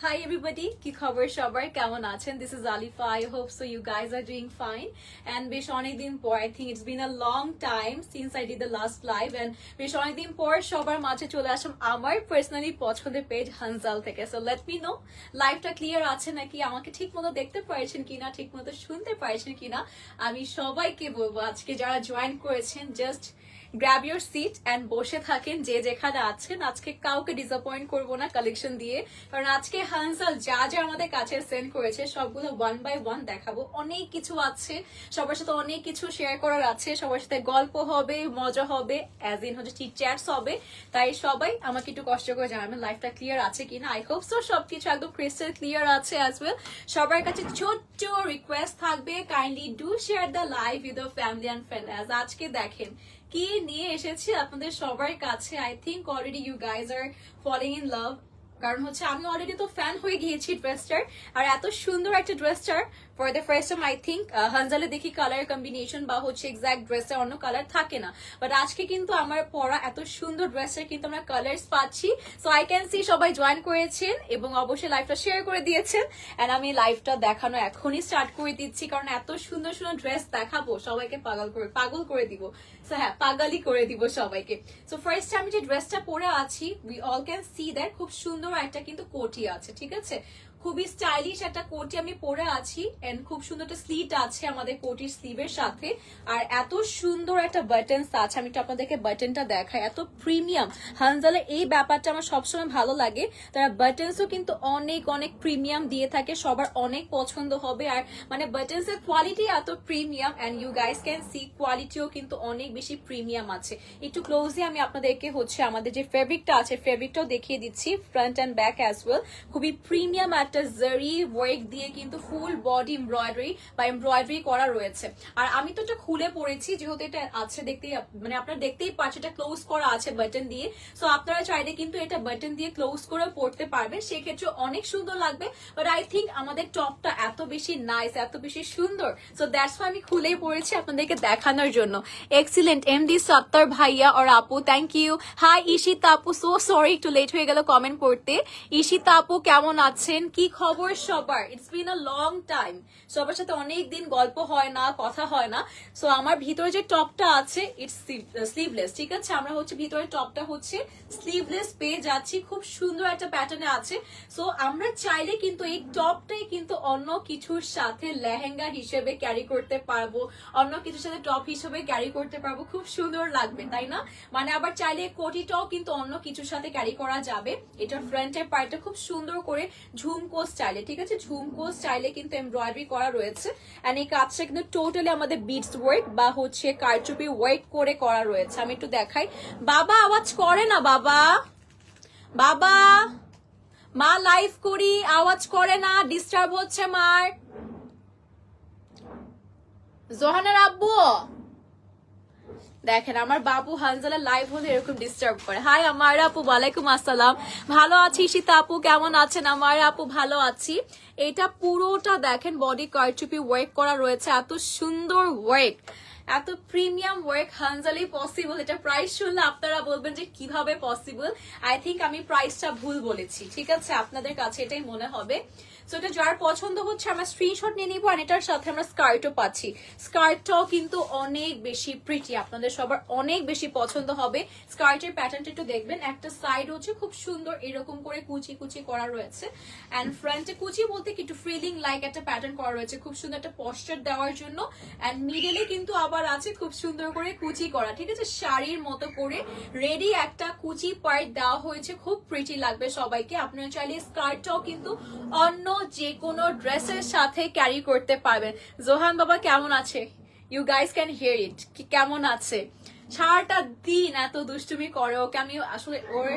Hi everybody, কি খবর সবার কেমন আছেন? This is Alifa. I hope so you guys are doing fine. And বেশ অনেকদিন পর, I think it's been a long time since I did the last live and বেশ অনেকদিন পর সবার মাঝে চলে আসলাম আমার পার্সোনালি পছন্দের পেজ হানজাল থেকে. So let me know লাইভটা ক্লিয়ার আছে নাকি, আমাকে ঠিকমতো দেখতে পারছেন কিনা, ঠিকমতো শুনতে পারছেন কিনা. আমি সবাইকে বলবো আজকে যারা জয়েন করেছেন just grab your seat and বসে থাকেন যে যেখানে আছেন. আজকে কাউকে ডিসঅ্যাপয়েন্ট করবো না কালেকশন দিয়ে, কারণ আজকে হানজাল যা যা আমাদের কাছে সেন্ড করেছে সবগুলো ওয়ান বাই ওয়ান দেখাবো. অনেক কিছু আছে, সবার সাথে অনেক কিছু শেয়ার করার আছে, সবার সাথে গল্প হবে, মজা হবে, অ্যাজ ইন হচ্ছে চিট চ্যাটস হবে. তাই সবাই আমাকে একটু কষ্ট করে জানাবেন লাইফটা ক্লিয়ার আছে কিনা. আই হোপ সো সবকিছু একদম ক্রিস্টাল ক্লিয়ার আছে অ্যাজ ওয়েল. সবার কাছে ছোট্ট রিকোয়েস্ট থাকবে, kindly do share the live with the family and friend. As আজকে দেখেন কি নিয়ে এসেছি আপনাদের সবার কাছে. I think already you guys are falling in love, কারণ হচ্ছে আমি অলরেডি তো ফ্যান হয়ে গিয়েছি ড্রেসটার. আর এত সুন্দর একটা ড্রেসটার for the first time I think হানজালে দেখি কালার কম্বিনেশন বা হচ্ছে এক্সাক্ট ড্রেসের অন্য কালার থাকে না, বাট আজকে কিন্তু আমার পরা এত সুন্দর ড্রেসের কিন্তু আমরা কালার্স পাচ্ছি. সো আই ক্যান সি সবাই জয়েন করেছেন এবং অবশ্যই লাইভটা শেয়ার করে দিয়েছেন. অ্যান্ড আমি লাইভটা দেখানো এখনই স্টার্ট করে দিচ্ছি, কারণ এত সুন্দর সুন্দর ড্রেস দেখাবো সবাইকে পাগল করে দিব. সো হ্যাঁ, পাগালি করে দিব সবাইকে. সো ফার্স্ট আমি যে ড্রেসটা পরে আছি, we all can see that খুব সুন্দর একটা কিন্তু কোটি আছে, ঠিক আছে, খুবই স্টাইলিশ একটা কোটি আমি পরে আছি. এন্ড খুব সুন্দর একটা স্লিট আছে আমাদের কোটির স্লিভের সাথে, আর এত সুন্দর একটা বাটনস আছে. আমি একটু আপনাদেরকে বাটনটা দেখাই, এত প্রিমিয়াম. হানজালের এই ব্যাপারটা আমার সবসময় ভালো লাগে, তারা বাটনসও কিন্তু অনেক অনেক প্রিমিয়াম দিয়ে থাকে, সবার অনেক পছন্দ হবে. আর মানে বাটনস এর কোয়ালিটি এত premium, and you guys can see কোয়ালিটিও কিন্তু অনেক বেশি প্রিমিয়াম আছে. একটু ক্লোজলি আমি আপনাদেরকে হচ্ছে আমাদের যে ফেব্রিকটা আছে ফেব্রিকটাও দেখিয়ে দিচ্ছি, front and back as well. খুবই প্রিমিয়াম একটা জারি ওয়ার্ক দিয়ে কিন্তু ফুল বডি এমব্রয়ডারি করা রয়েছে. আর আমি তো এটা খুলে পড়েছি, যেহেতু এটা আছে দেখতেই, মানে আপনারা দেখতেই পাচ্ছেন এটা ক্লোজ করা আছে বাটন দিয়ে. সো আপনারা চাইলে কিন্তু এটা বাটন দিয়ে ক্লোজ করে পড়তে পারবেন, সেক্ষেত্রে অনেক সুন্দর লাগবে. বাট আই থিঙ্ক আমাদের টপটা এত বেশি নাইস, এত বেশি সুন্দর, সো দ্যাটস ওয়াই আমি খুলেই পড়েছি আপনাদেরকে দেখানোর জন্য. এক্সিলেন্ট এমডি সত্তর ভাইয়া আর আপু, থ্যাংক ইউ. হাই ঈশিতা আপু, সো সরি একটু লেট হয়ে গেল কমেন্ট করতে. ঈশিতা আপু কেমন আছেন, কি খবর সবার? It's been a long time, সবার সাথে অনেক দিন গল্প হয় না, কথা হয় না. সো আমার ভিতরে যে টপটা আছে ইটস স্লিভলেস, ঠিক আছে, আমরা হচ্ছে ভিতরে টপটা হচ্ছে স্লিভলেস পেয়ে যাচ্ছি, খুব সুন্দর একটা প্যাটার্নে আছে. সো আমরা চাইলে কিন্তু এই টপটাই কিন্তু অন্য কিছুর সাথে লেহেঙ্গা হিসেবে ক্যারি করতে পারবো, অন্য কিছুর সাথে টপ হিসেবে ক্যারি করতে পারবো, খুব সুন্দর লাগবে, তাই না? মানে আবার চাইলে কোটিটাও কিন্তু অন্য কিছুর সাথে ক্যারি করা যাবে. এটার ফ্রন্টের পার্টটা খুব সুন্দর করে ঝুমকো স্টাইলে, ঠিক আছে, ঝুমকো স্টাইলে কিন্তু এমব্রয়ডারি করা রয়েছে. এন্ড এই কাজটা কিন্তু টোটালি আমাদের বিটস ওয়ার্ক বা হচ্ছে কারচুপি ওয়ার্ক করে করা রয়েছে. আমি একটু দেখাই. বাবা আওয়াজ করে না, বাবা বাবা মা লাইভ করি, আওয়াজ করে না, ডিস্টার্ব হচ্ছে মার. জোহানার আব্বু দেখেন, আমার বাবু হানজালা লাইভ হলে এরকম ডিস্টার্ব করে. হাই আমার আপু, ওয়ালাইকুম আসসালাম. ভালো আছি ঈশিতা আপু, কেমন আছেন? আমার আপু ভালো আছি. এটা পুরোটা দেখেন বডি কারচুপি ওয়ার্ক করা রয়েছে, এত সুন্দর ওয়ার্ক, এত প্রিমিয়াম ওয়ার্ক হানজালি পসিবল. এটা প্রাইস শুনলে আপনারা বলবেন যে কিভাবে পসিবল. আই থিঙ্ক আমি প্রাইসটা ভুল বলেছি, ঠিক আছে, আপনাদের কাছে এটাই মনে হবে. সো এটা যার পছন্দ হচ্ছে আমরা স্ক্রিনশট নিয়ে নিবো. আর এটার সাথে আমরা স্কার্টও পাচ্ছি, স্কার্টটাও কিন্তু অনেক বেশি প্রিটি, আপনাদের সবার অনেক বেশি পছন্দ হবে. স্কার্টের প্যাটার্নটা একটু দেখবেন, একটা সাইড হচ্ছে খুব সুন্দর এরকম করে কুচি কুচি করা রয়েছে, অ্যান্ড ফ্রন্টে কুচি বলতে একটু ফ্রিলিং লাইক একটা প্যাটার্ন করা রয়েছে, খুব সুন্দর একটা পশ্চার দেওয়ার জন্য. অ্যান্ড মিডলে কিন্তু আবার আছে খুব সুন্দর করে কুচি করা, ঠিক আছে, শাড়ির মতো করে রেডি একটা কুচি পার্ট দেওয়া হয়েছে, খুব প্রিটি লাগবে সবাইকে. আপনারা চাইলে স্কার্টটাও কিন্তু অন্য যে কোনো ড্রেসের সাথে ক্যারি করতে পারবেন. জোহান বাবা কেমন আছে? ইউ গাইস ক্যান হিয়ার ইট, কি কেমন আছে? সারাটা দিন এত দুষ্টুমি করে, ওকে আমি আসলে ওর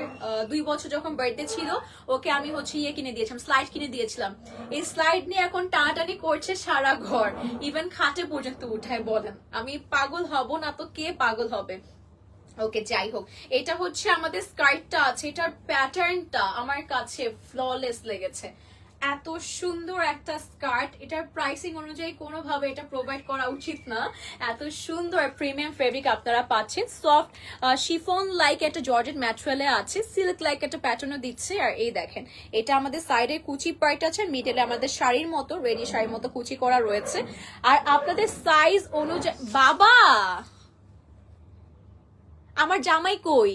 2 বছর যখন বার্থডে ছিল ওকে আমি হচ্ছে ইয়ে কিনে দিয়েছিলাম, স্লাইড কিনে দিয়েছিলাম. এই স্লাইড নিয়ে এখন টানাটানি করছে সারা ঘর, ইভেন খাটে পর্যন্ত উঠায়. বলেন আমি পাগল হব না তো কে পাগল হবে? ওকে, যাই হোক, এটা হচ্ছে আমাদের স্কার্টটা আছে, এটার প্যাটার্নটা আমার কাছে ফ্ললেস লেগেছে, এত সুন্দর একটা স্কার্ট, এটার প্রাইসিং অনুযায়ী কোনোভাবে এটা প্রোভাইড করা উচিত না। এত সুন্দর প্রিমিয়াম ফেব্রিক আপনারা পাচ্ছেন, সফট শিফন লাইক একটা জর্জেট ম্যাটেরিয়ালে আছে, সিল্ক লাইক একটা প্যাটার্নও দিচ্ছে। আর এই দেখেন এটা আমাদের সাইডে কুচি পার্ট আছে, মিডলে আমাদের শাড়ির মতো রেডি শাড়ির মতো কুচি করা রয়েছে। আর আপনাদের সাইজ অনুযায়ী, বাবা আমার জামাই কই?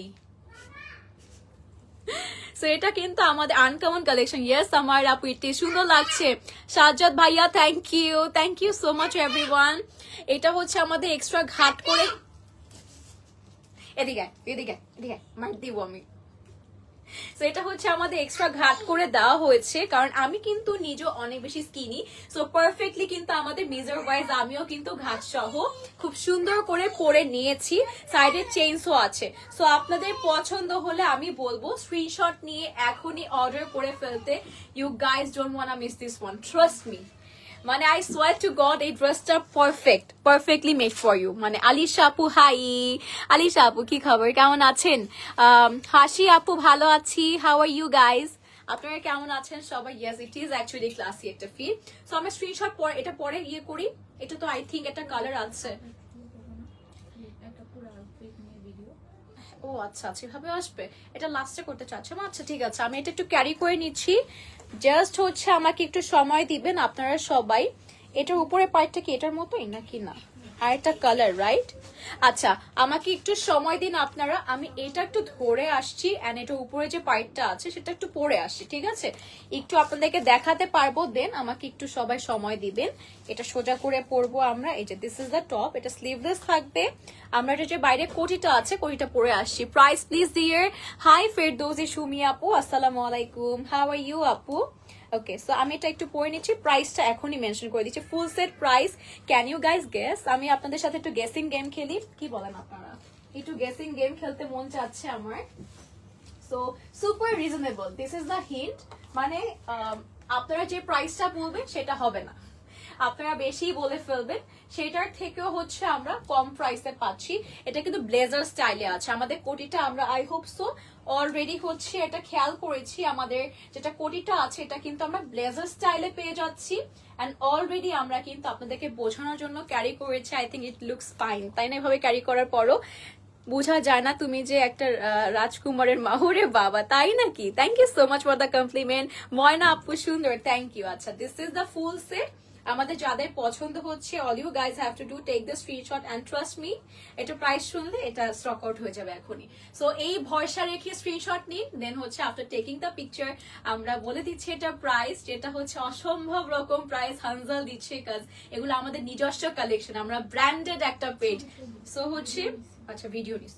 সো এটা কিন্তু আমাদের আনকমন কালেকশন। ইয়েস আমার আপু এটি সুন্দর লাগছে। সাজ্জাদ ভাইয়া thank you so much everyone. এটা হচ্ছে আমাদের এক্সট্রা ঘাট করে, এদিকে এদিকে এদিকে মার দিব আমি। সো এটা হচ্ছে আমাদের এক্সট্রা ঘাট করে দেওয়া হয়েছে, কারণ আমি কিন্তু নিজে অনেক বেশি স্কিনি। সো পারফেক্টলি কিন্তু আমাদের মেজার ওয়াইজ আমিও কিন্তু ঘাট সহ খুব সুন্দর করে পরে নিয়েছি, সাইডে চেইনসও আছে। সো আপনাদের পছন্দ হলে আমি বলবো স্ক্রিনশট নিয়ে এখনই অর্ডার করে ফেলতে। You guys don't want miss this one, trust me. মানে আই সোয়ার টু গড এই ড্রেসটা পারফেক্টলি মেড ফর ইউ। মানে আলিশা আপু, হাই আলিশা আপু, কি খবর, কেমন আছেন? হাসি আপু, ভালো আছি। How are you guys? আপনারা কেমন আছেন সবাই? Yes it is actually classy একটা ফিল। সো আমরা স্ক্রিনশট পরে এটা পরে ইয়ে করি। এটা তো আই থিঙ্ক একটা কালার আছে। ও আচ্ছা আচ্ছা, এভাবে আসবে, এটা লাস্টে করতে চাচ্ছিলাম। আচ্ছা ঠিক আছে, আমি এটা একটু ক্যারি করে নিচ্ছি। জাস্ট হচ্ছে আমাকে একটু সময় দিবেন আপনারা সবাই। এটার উপরে পার্টটা কি এটার মতোই নাকি না? আর একটা কালার, রাইট? আচ্ছা আমাকে একটু সময় দিন আপনারা, আমি এটা একটু ধরে আসছি এন্ড এটার উপরে যে পার্টটা আছে সেটা একটু পরে আসছি, ঠিক আছে? একটু আপনাদেরকে দেখাতে পারবো, দেন আমাকে একটু সবাই সময় দিবেন। এটা সোজা করে পরবো আমরা। এই যে দিস ইজ দ্য টপ, এটা স্লিভলেস থাকবে। আমরা এটা যে বাইরে কোটিটা আছে কোটিটা পরে আসছি। Price please dear. Hi Ferdousi Sumi আপু, আসসালামু আলাইকুম, হাউ আর ইউ আপু? ওকে, সো আমি এটা একটু পরে নিচ্ছি। প্রাইসটা এখনই মেনশন করে দিচ্ছি, full set price. Can you guys guess? আমি আপনাদের সাথে একটু গেসিং গেম খেলি, কি বলেন আপনারা? একটু গেসিং গেম খেলতে মন চাচ্ছে আমার। So super reasonable, this is the hint. মানে আপনারা যে প্রাইসটা বলবেন সেটা হবে না, আপনারা বেশি বলে ফেলবেন, সেটার থেকেও হচ্ছে আমরা কম প্রাইসে পাচ্ছি। এটা কিন্তু ব্লেজার স্টাইলে আছে আমাদের কোটিটা। আমরা আই হোপ সো অলরেডি হচ্ছে এটা খেয়াল করেছি, আমাদের যেটা কোটিটা আছে এটা কিন্তু আমরা ব্লেজার স্টাইলে পেয়ে যাচ্ছি। এন্ড অলরেডি আমরা কিন্তু আপনাদেরকে বোঝানোর জন্য ক্যারি করেছি। I think it looks fine, তাই না? এভাবে ক্যারি করার পরও বোঝা যায় না তুমি যে একটা রাজকুমারের মাহুরে বাবা, তাই নাকি? Thank you so much for the compliment. Moyna আপু সুন্দর, থ্যাংক ইউ। আচ্ছা this is the full set. আমাদের যাদের পছন্দ হচ্ছে, all you guys have to do take the screenshot and trust me, এটা প্রাইস শুনলে এটা স্টক আউট হয়ে যাবে এখনই। সো এই ভরসা রেখে স্ক্রিনশট নিন, দেন হচ্ছে আফটার টেকিং দ্য পিকচার আমরা বলে দিচ্ছি এটা প্রাইস, যেটা হচ্ছে অসম্ভব রকম প্রাইস হানজাল দিচ্ছে, কাজ এগুলো আমাদের নিজস্ব কালেকশন, আমরা ব্র্যান্ডেড একটা পেজ। সো হচ্ছে আচ্ছা ভিডিও নিস,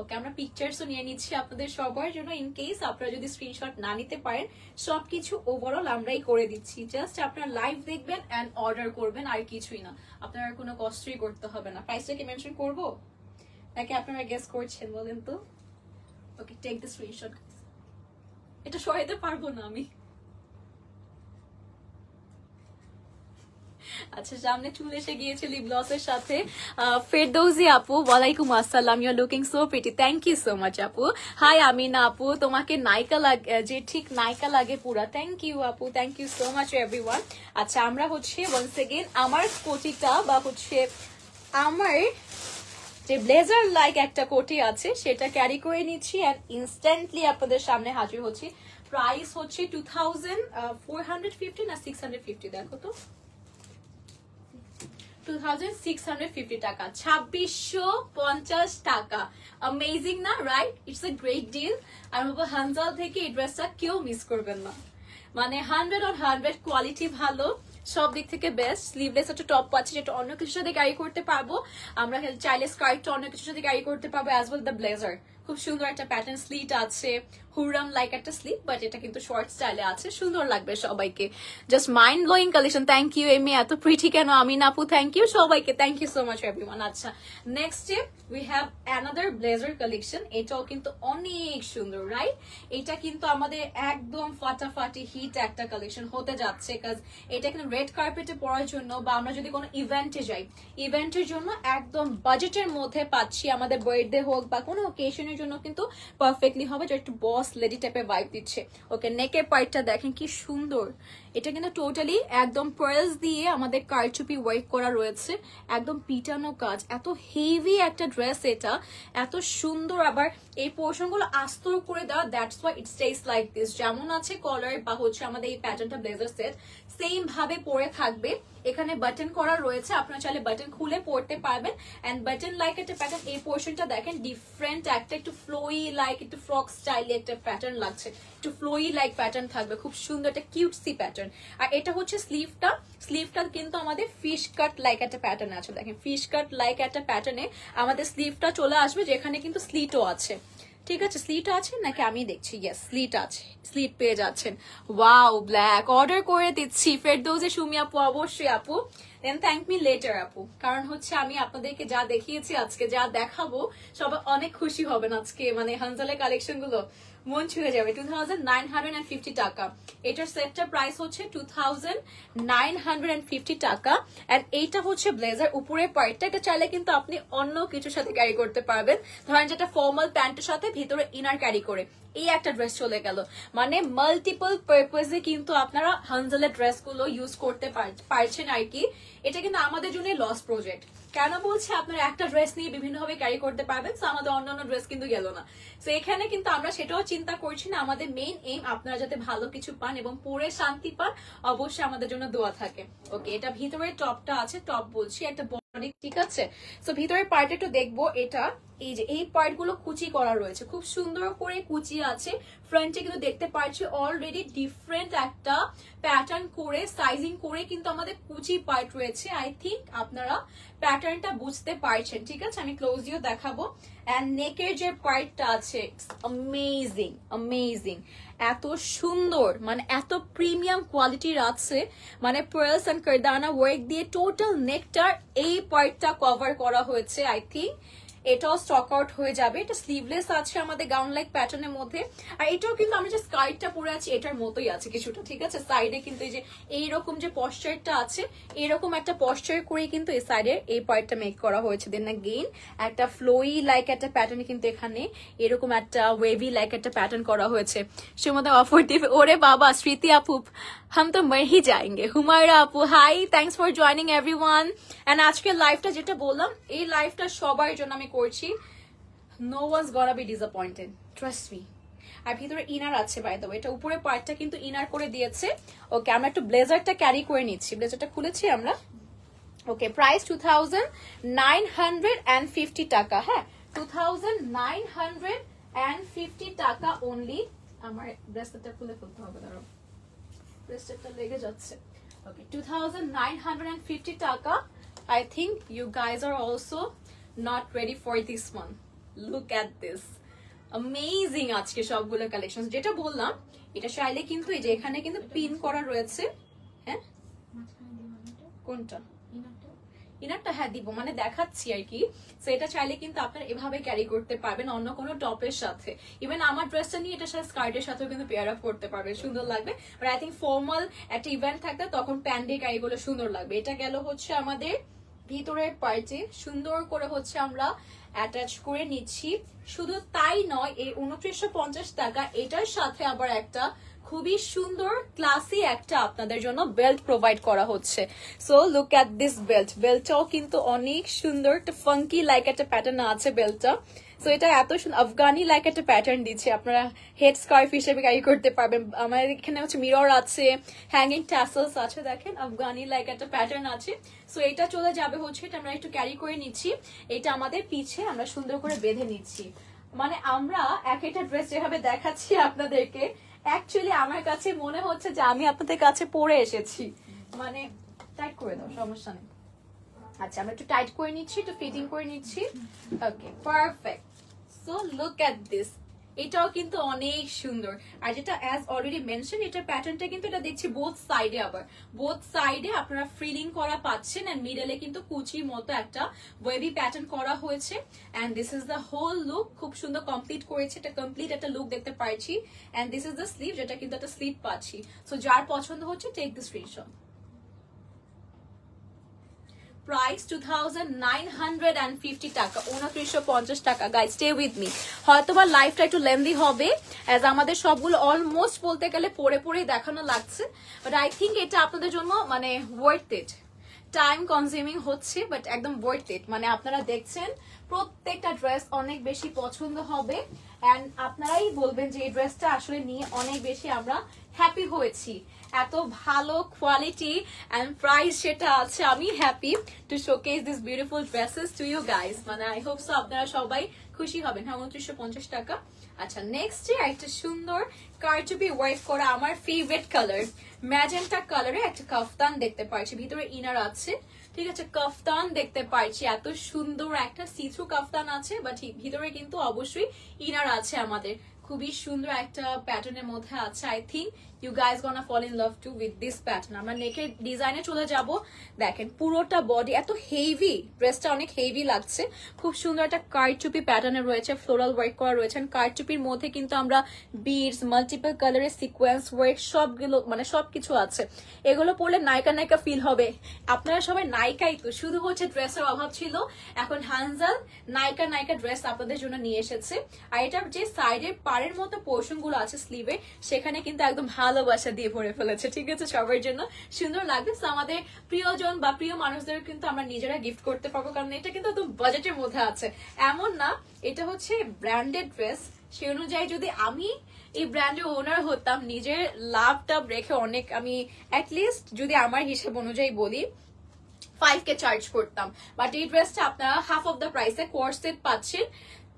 ওকে আমরা পিকচারসও নিয়ে নিচ্ছি আপনাদের সবার জন্য, ইন কেস আপনারা যদি স্ক্রিনশট না নিতে পারেন। সবকিছু ওভারঅল আমরাই করে দিচ্ছি, জাস্ট আপনারা লাইভ দেখবেন এন্ড অর্ডার করবেন, আর কিছুই না। আপনারা কোনো কষ্টই করতে হবে না। প্রাইসটা কি মেনশন করবো নাকি আপনারা গেস করছেন বলেন তো? Okay take the screenshot. এটা সরাইতে পারবো না আমি। আচ্ছা সামনে চুল এসে গিয়েছে লিপ গ্লসের সাথে। ফেরদৌসি আপু, ওয়ালাইকুম আসসালাম, you are looking so pretty, thank you so much আপু। হাই আমিনা আপু, তোমাকে নায়িকা লাগে, যে ঠিক নায়িকা লাগে পুরা, থ্যাংক ইউ আপু, thank you so much everyone. আচ্ছা আমরা হচ্ছে ওয়ান্স এগেন আমার কোটিটা বা হচ্ছে আমার যে ব্লেজার লাইক একটা কোটি আছে সেটা ক্যারি করে নিচ্ছি এন্ড ইনস্ট্যান্টলি আপনাদের সামনে হাজির হচ্ছি। প্রাইস হচ্ছে 2450 না 650, দেখো তো 2650 টাকা, 2650 টাকা। অ্যামেজিং না, right? It's a great deal. আর হানজাল থেকে এই ড্রেসটা কেউ মিস করবেন না, মানে 100/100 কোয়ালিটি ভালো, সব দিক থেকে বেস্ট। স্লিভলেস একটা টপ পাচ্ছি যেটা অন্য কিছুর সাথে ক্যারি করতে পারবো আমরা, চাইলে স্কার্টটা অন্য কিছুর সাথে ক্যারি করতে পারবো, অ্যাজ ওয়েল দ্য ব্লেজার। খুব সুন্দর একটা প্যাটার্ন স্লিট আছে, হুরাম লাইক একটা স্লিপ, বাট এটা কিন্তু শর্ট স্টাইলে আছে, সুন্দর লাগবে সবাইকে। Just mind blowing collection. Thank you Emi, এত প্রিটি কেন? আমিন আপু থ্যাংক ইউ সবাইকে, thank you so much everyone. আচ্ছা next we have another blazer collection, এটাও কিন্তু অনেক সুন্দর, রাইট? এটা কিন্তু আমাদের একদম ফাটাফাটি হিট একটা কালেকশন হতে যাচ্ছে, কাজ এটা কিন্তু রেড কার্পেটে পরার জন্য বা আমরা যদি কোনো ইভেন্টে যাই, ইভেন্টের জন্য একদম বাজেটের মধ্যে পাচ্ছি। আমাদের বার্থডে হোক বা কোনো ওকেশনের জন্য কিন্তু পারফেক্টলি হবে, যে একটু বস লেডি টাইপের ভাইব দিচ্ছে। ওকে নেকের পার্টটা দেখেন কি সুন্দর, এটা কিন্তু টোটালি একদম পার্লস দিয়ে আমাদের কারচুপি ওয়ার্ক করা রয়েছে, একদম পিটানো কাজ, এত হেভি একটা ড্রেস, এটা এত সুন্দর। আবার এই পোর্শন গুলো আস্তর করে দেওয়া, that's why it stage like this. যেমন আছে কলার বা হচ্ছে আমাদের এই প্যাটার্নটা ব্লেজার সেট সেম ভাবে পরে থাকবে। এখানে বাটন করা রয়েছে, আপনারা চাইলে বাটন খুলে পরতে পারবেন। এন্ড বাটন লাইক একটা প্যাটার্ন, এই পোর্শনটা দেখেন ডিফারেন্ট একটা, একটু ফ্লোই লাইক, একটু ফ্রক স্টাইলে একটা প্যাটার্ন লাগছে, একটু ফ্লোই লাইক প্যাটার্ন থাকবে, খুব সুন্দর একটা কিউটসি প্যাটার্ন। আর এটা হচ্ছে স্লিভটা, স্লিভটা কিন্তু আমাদের ফিশ কাট লাইক একটা প্যাটার্ন আছে, দেখেন ফিশ কাট লাইক একটা প্যাটার্নে আমাদের স্লিভটা চলে আসবে, যেখানে কিন্তু স্লিটও আছে। ঠিক আছে, স্লিট আছে নাকি আমি দেখছি, ইয়েস স্লিট আছে, স্লিট পেয়ে যাচ্ছেন। ওয়াও, ব্ল্যাক অর্ডার করে দিচ্ছি ফেরদৌসী সুমি আপু, অবশ্যই আপু, দেন থ্যাংক মি লেটার আপু। কারণ হচ্ছে আমি আপনাদেরকে যা দেখিয়েছি আজকে, যা দেখাবো সবাই অনেক খুশি হবেন আজকে, মানে হানজালের কালেকশন গুলো মন ছুঁয়ে যাবে। 2950 টাকা, এটার সেটটার প্রাইস হচ্ছে 2950 টাকা। এন্ড এইটা হচ্ছে ব্লেজার উপরের পার্টটা, এটা চাইলে কিন্তু আপনি অন্য কিছুর সাথে ক্যারি করতে পারবেন, ধরেন যেটা ফর্মাল প্যান্টের সাথে ভিতরে ইনার ক্যারি করে, এই একটা ড্রেস চলে গেল। মানে মাল্টিপল পারপাজে কিন্তু আপনারা হানজালের ড্রেস গুলো ইউজ করতে পারছেন আর কি। এটা কিন্তু আমাদের জন্য লস প্রজেক্ট, কেন বলছে, আপনারা একটা ড্রেস নিয়ে বিভিন্ন ভাবে ক্যারি করতে পারবেন, আমাদের অন্যান্য ড্রেস কিন্তু গেল না। তো এখানে কিন্তু আমরা সেটাও চিন্তা করছি না, আমাদের মেইন এইম আপনারা যাতে ভালো কিছু পান এবং পরে শান্তি পান, অবশ্যই আমাদের জন্য দোয়া থাকে। ওকে, এটা ভিতরে টপটা আছে, টপ বলছি একটা বডি, ঠিক আছে। তো ভিতরের পার্ট একটু দেখবো, এটা এই যে এই পার্ট গুলো কুচি করা রয়েছে, খুব সুন্দর করে কুচি আছে। ফ্রন্টে কিন্তু দেখতে পাচ্ছি অলরেডি ডিফারেন্ট একটা প্যাটার্ন করে সাইজিং করে কিন্তু আমাদের কুচি পার্ট রয়েছে। আই থিঙ্ক আপনারা প্যাটার্নটা বুঝতে পারছেন, ঠিক আছে। আমি ক্লোজ দিয়েও দেখাবো। এন্ড নেকের যে পার্টটা আছে, অ্যামেজিং অ্যামেজিং, এত সুন্দর, মানে এত প্রিমিয়াম কোয়ালিটির আছে, মানে পার্লস এন্ড কারদানা ওয়ার্ক দিয়ে টোটাল নেকটার এই পার্টটা কভার করা হয়েছে। আই থিঙ্ক এটাও স্টক আউট হয়ে যাবে। এটা স্লিভলেস আছে আমাদের গাউন লাইক প্যাটার্নের মধ্যে। আর এটাও কিন্তু আমি যে স্কার্টটা পরে আছি এটার মতোই আছে কিছুটা, ঠিক আছে। সাইডে কিন্তু এই যে এইরকম যে পশ্চারটা আছে, এরকম একটা পশ্চার করে কিন্তু এই সাইডে এই পার্টটা মেক করা হয়েছে। দেন গেইন একটা ফ্লোই লাইক একটা প্যাটার্ন কিন্তু এখানে এরকম একটা ওয়েভি লাইক একটা প্যাটার্ন করা হয়েছে। সে মধ্যে অফার দিবে, ওরে বাবা স্মৃতি আপু हम तो मर ही जाएंगे। হুমায়রা আপু hi, thanks for joining everyone. And আজকের লাইভটা যেটা বললাম, এই লাইভটা সবার জন্য আমি করছি, no one's gonna be disappointed, trust me. আর ভিতরে ইনার আছে বাই দ্য ওয়ে, এটা উপরে পার্টটা কিন্তু ইনার করে দিয়েছে। ওকে, আমরা একটু ব্লেজারটা ক্যারি করে নিচ্ছি, ব্লেজারটা খুলেছি আমরা। ওকে, প্রাইস 2950 টাকা, হ্যাঁ 2950 টাকা অনলি। আমার ব্রেসলেটটা খুলে ফেলতে হবে, দাঁড়াও ব্রেসলেটটা লেগে যাচ্ছে। ওকে, 2950 টাকা। I think you guys are also not ready for this one. Look at this. Amazing আজকে সবগুলো কালেকশন, যেটা বললাম এটা চাইলে কিন্তু এই যে এখানে কিন্তু পিন করা রয়েছে, হ্যাঁ কোনটা ইনারটা, হ্যাঁ দিব, মানে দেখাচ্ছি আর কি। সো এটা চাইলে কিন্তু আপনারা এভাবে ক্যারি করতে পারবেন অন্য কোনো টপের সাথে। ইভেন আমার ড্রেসটা নিয়ে এটার সাথে স্কার্টের সাথেও কিন্তু পেয়ার আপ করতে পারবে, সুন্দর লাগবে। বাট আই থিঙ্ক ফর্মাল একটা ইভেন্ট থাকতে তখন প্যান্ট দিয়ে ক্যারি করলে সুন্দর লাগবে। এটা গেল হচ্ছে আমাদের ভিতরের পার্টে, সুন্দর করে হচ্ছে আমরা অ্যাটাচ করে নিচ্ছি। শুধু তাই নয়, এই 2950 টাকা এটার সাথে আবার একটা খুবই সুন্দর ক্লাসি একটা আপনাদের জন্য বেল্ট প্রোভাইড করা হচ্ছে। So look at this belt, বেল্টটাও কিন্তু অনেক সুন্দর, একটা ফাঙ্কি লাইক একটা প্যাটার্ন আছে বেল্টটা। সো এটা এত সুন্দর আফগানি লাইক একটা প্যাটার্ন দিচ্ছে, আপনারা হেড স্কার্ফ হিসেবে ক্যারি করতে পারবেন। আমাদের এখানে হচ্ছে মিরর আছে, হ্যাঙ্গিং ট্যাসেলস আছে, দেখেন আফগানি লাইক একটা প্যাটার্ন আছে। সো এটা চলে যাবে হচ্ছে, এটা আমরা একটু ক্যারি করে নিচ্ছি, এটা আমাদের পিছে আমরা সুন্দর করে বেঁধে নিচ্ছি। মানে আমরা এক একটা ড্রেস যেভাবে দেখাচ্ছি আপনাদেরকে, অ্যাকচুয়ালি আমার কাছে মনে হচ্ছে যে আমি আপনাদের কাছে পরে এসেছি। মানে টাইট করে দাও, সমস্যা নেই। আচ্ছা, আমরা একটু টাইট করে নিচ্ছি, একটু ফিটিং করে নিচ্ছি। Okay, perfect. So look at this, এটাও কিন্তু অনেক সুন্দর। আর যেটা অ্যাজ অলরেডি মেনশন, এটার প্যাটার্নটা কিন্তু এটা দেখছি বোথ সাইডে, আবার বোথ সাইডে আপনারা ফ্রিলিং করা পাচ্ছেন। এন্ড মিডলে কিন্তু কুচির মতো একটা ওয়েভি প্যাটার্ন করা হয়েছে। And this is the whole look, খুব সুন্দর কমপ্লিট করেছে, এটা কমপ্লিট একটা লুক দেখতে পাচ্ছি। And this is the sleeve, যেটা কিন্তু একটা স্লিভ পাচ্ছি। সো যার পছন্দ হচ্ছে টেক দ্য স্ক্রিনশট। প্রাইস 2950 টাকা, 2950 টাকা। গাইস স্টে উইথ মি, হয়তোবা লাইফটা একটু লেন্দি হবে অ্যাজ আমাদের সবগুলো অলমোস্ট বলতে গেলে পরে পরেই দেখানো লাগছে, বাট আই থিঙ্ক এটা আপনাদের জন্য মানে ওয়ার্থ ইট। টাইম কনজিউমিং হচ্ছে বাট একদম ওয়ার্থ ইট। মানে আপনারা দেখছেন প্রত্যেকটা ড্রেস অনেক বেশি পছন্দ হবে অ্যান্ড আপনারাই বলবেন যে এই ড্রেসটা আসলে নিয়ে অনেক বেশি আমরা হ্যাপি হয়েছি। এত ভালো কোয়ালিটি অ্যান্ড প্রাইস সেটা আছে, আমি happy to showcase this beautiful dresses to you guys. মানে আই হোপ সো আপনারা সবাই খুশি হবেন। হ্যাঁ 2950 টাকা। আচ্ছা নেক্সট একটা সুন্দর কারচুপি ওয়ার্ক করা আমার ফেভারিট কালার ম্যাজেন্টা কালারে একটা কাফতান দেখতে পাচ্ছি, ভিতরে ইনার আছে, ঠিক আছে, কাফতান দেখতে পাচ্ছি, এত সুন্দর একটা সিথ্রু কাফতান আছে, বাট ভিতরে কিন্তু অবশ্যই ইনার আছে আমাদের। খুবই সুন্দর একটা প্যাটার্নের মধ্যে আছে। I think you guys gonna fall in love too with this pattern. আমরা নেকের ডিজাইনে চলে যাব। দেখেন পুরোটা বডি এত হেভি, ড্রেসটা অনেক হেভি লাগছে। খুব সুন্দর একটা কারচুপি প্যাটার্নে রয়েছে, ফ্লোরাল ওয়ার্ক করা রয়েছে। কারচুপির মধ্যে কিন্তু আমরা বিডস, মাল্টিপল কালারের সিকোয়েন্স ওয়ার্ক সবগুলো মানে সবকিছু আছে। এগুলো পরলে নায়িকা নায়িকা ফিল হবে। আপনারা সবাই নায়িকাই তো, শুধু হচ্ছে ড্রেসের অভাব ছিল, এখন হানজাল নায়িকা নায়িকা ড্রেস আপনাদের জন্য নিয়ে এসেছে। আর এটার যে সাইডের পাড়ের মতো পোর্শন গুলো আছে স্লিভে, সেখানে কিন্তু একদম ভালোবাসা দিয়ে ভরে ফেলেছে, ঠিক আছে, সবার জন্য সুন্দর লাগবে। আমাদের প্রিয়জন বা প্রিয় মানুষদের কিন্তু আমরা নিজেরা গিফট করতে পারবো, কারণ এটা কিন্তু একদম বাজেটের মধ্যে আছে। এমন না এটা হচ্ছে ব্র্যান্ডেড ড্রেস, সে অনুযায়ী যদি আমি এই ব্র্যান্ডের ওনার হতাম, নিজের লাভটা রেখে অনেক, আমি অ্যাটলিস্ট যদি আমার হিসেব অনুযায়ী বলি 5K চার্জ করতাম, বাট এই ড্রেসটা আপনারা হাফ অফ দ্য প্রাইসে কোয়ার্ট সেট পাচ্ছেন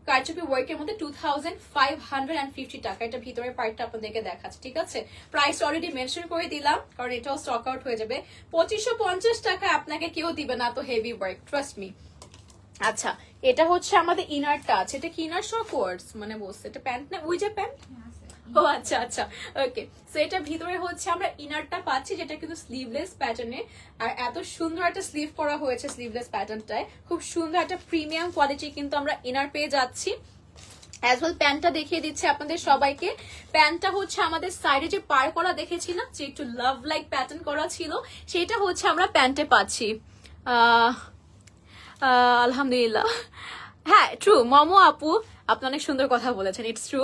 কারচুপি ওয়ার্কের মধ্যে 2550 টাকা। এটা ভিতরের পার্টটা আপনাদেরকে দেখাচ্ছে, ঠিক আছে। প্রাইস অলরেডি মেনশন করে দিলাম কারণ এটাও স্টক আউট হয়ে যাবে। 2550 টাকা আপনাকে কেউ দিবে না, তো হেভি ওয়ার্ক, ট্রাস্ট মি। আচ্ছা এটা হচ্ছে আমাদের ইনারটা আছে, এটা কি ইনার শো কোয়ার্টস মানে বসছে, এটা প্যান্ট না, ওই যে প্যান্ট, ও আচ্ছা আচ্ছা ওকে। সো এটা ভিতরে হচ্ছে আমরা ইনারটা পাচ্ছি, যেটা কিন্তু স্লিভলেস প্যাটার্নে, আর এত সুন্দর একটা স্লিভ করা হয়েছে স্লিভলেস প্যাটার্নটায়। খুব সুন্দর একটা প্রিমিয়াম কোয়ালিটি কিন্তু আমরা ইনার পেয়ে যাচ্ছি। অ্যাজ ওয়েল প্যান্টটা দেখিয়ে দিচ্ছে আপনাদের সবাইকে। প্যান্টটা হচ্ছে আমাদের সাইডে যে পার করা দেখেছিলাম, যে একটু লাভ লাইক প্যাটার্ন করা ছিল, সেটা হচ্ছে আমরা প্যান্টে পাচ্ছি। আলহামদুলিল্লাহ, হ্যাঁ ট্রু মমো আপু আপনি অনেক সুন্দর কথা বলেছেন, ইটস ট্রু।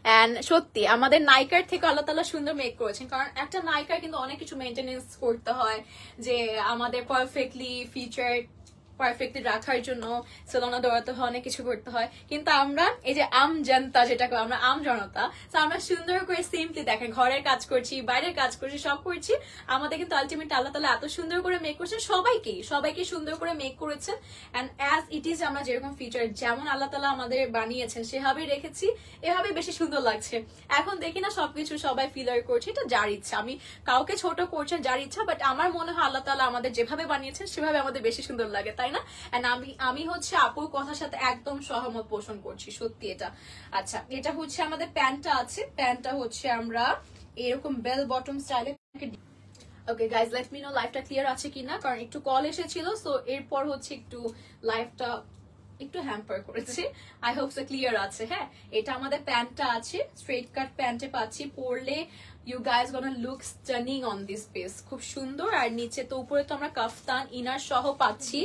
অ্যান্ড সত্যি আমাদের নায়িকার থেকে আল্লাহ তাআলা সুন্দর মেক করেছেন, কারণ একটা নায়িকার কিন্তু অনেক কিছু মেনটেনেন্স করতে হয়, যে আমাদের পারফেক্টলি ফিচার পারফেক্টলি রাখার জন্য সেলুনে দৌড়াতে হয়, অনেক কিছু করতে হয়। কিন্তু আমরা এই যে আম জনতা, যেটাকে আমরা আম জনতা, আমরা সুন্দর করে সিম্পলি দেখেন ঘরের কাজ করছি, বাইরের কাজ করছি, সব করছি, আমাদের কিন্তু আলটিমেট আল্লাহ তাআলা এত সুন্দর করে মেক করছেন, সবাইকে সুন্দর করে মেক করেছেন। অ্যান্ড অ্যাজ ইট ইজ আমরা যেরকম ফিচার যেমন আল্লাহ তাআলা আমাদের বানিয়েছেন সেভাবেই রেখেছি, এভাবে বেশি সুন্দর লাগছে। এখন দেখি না সবকিছু সবাই ফিলার করছে, এটা যার ইচ্ছা, আমি কাউকে ছোট করছেন যার ইচ্ছা, বাট আমার মনে হয় আল্লাহ তাআলা আমাদের যেভাবে বানিয়েছেন সেভাবে আমাদের বেশি সুন্দর লাগে, তাই না? এন্ড আমি হচ্ছে আপুর কথার সাথে একদম সহমত পোষণ করছি, সত্যি এটা। আচ্ছা এটা হচ্ছে আমাদের প্যান্টটা আছে, প্যান্টটা হচ্ছে আমরা এরকম বেল বটম স্টাইলে। Okay guys let me no লাইভটা ক্লিয়ার আছে কিনা, কারণ একটু কল এসেছিল, সো এরপর হচ্ছে একটু লাইভটা একটু হ্যাম্পার করেছি। আই হোপ সো ক্লিয়ার আছে। হ্যাঁ এটা আমাদের প্যান্টটা আছে, স্ট্রেট কাট প্যান্টে পাচ্ছি, পরলে you guys gonna look stunning on this piece, খুব সুন্দর। আর নিচে তো উপরে তো আমরা কাফতান ইনার সহ পাচ্ছি,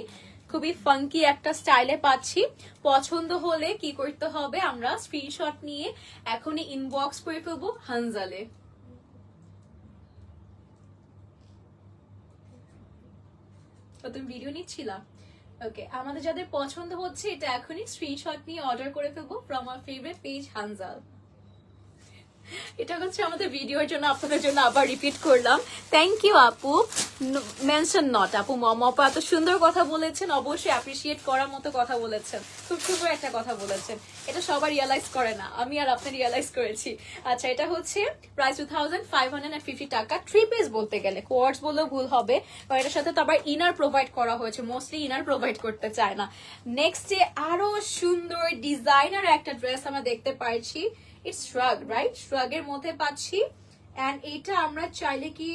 খুবই ফাঙ্কি একটা স্টাইলে পাচ্ছি। পছন্দ হলে কি করতে হবে, আমরা স্ক্রিনশট নিয়ে এখনই ইনবক্স করে ফেলবো হানজালে। তুমি ভিডিও নিচ্ছিলা? ওকে আমাদের যাদের পছন্দ হচ্ছে এটা এখনই স্ক্রিনশট নিয়ে অর্ডার করে ফেলবো from our favourite page Hanzal. এটা হচ্ছে আমাদের ভিডিওর জন্য আপনাদের জন্য আবার রিপিট করলাম। থ্যাংক ইউ আপু, মেনশন নট আপু, মম আপু এত সুন্দর কথা বলেছেন, অবশ্যই অ্যাপ্রিসিয়েট করার মতো কথা বলেছেন, খুব সুন্দর একটা কথা বলেছেন, এটা সবাই রিয়েলাইজ করে না, আমি আর আপনি রিয়েলাইজ করেছি। আচ্ছা এটা হচ্ছে প্রাইস 2550 টাকা, 3 পিস বলতে গেলে, কোয়ার্টস বললেও ভুল হবে, কারণ এটার সাথে তো আবার ইনার প্রোভাইড করা হয়েছে, মোস্টলি ইনার প্রোভাইড করতে চায় না। নেক্সট ডে আরো সুন্দর ডিজাইনার একটা ড্রেস আমরা দেখতে পাচ্ছি, ইটস শ্রাগ রাইট, শ্রাগের মধ্যে পাচ্ছি। এন্ড এটা আমরা চাইলে কি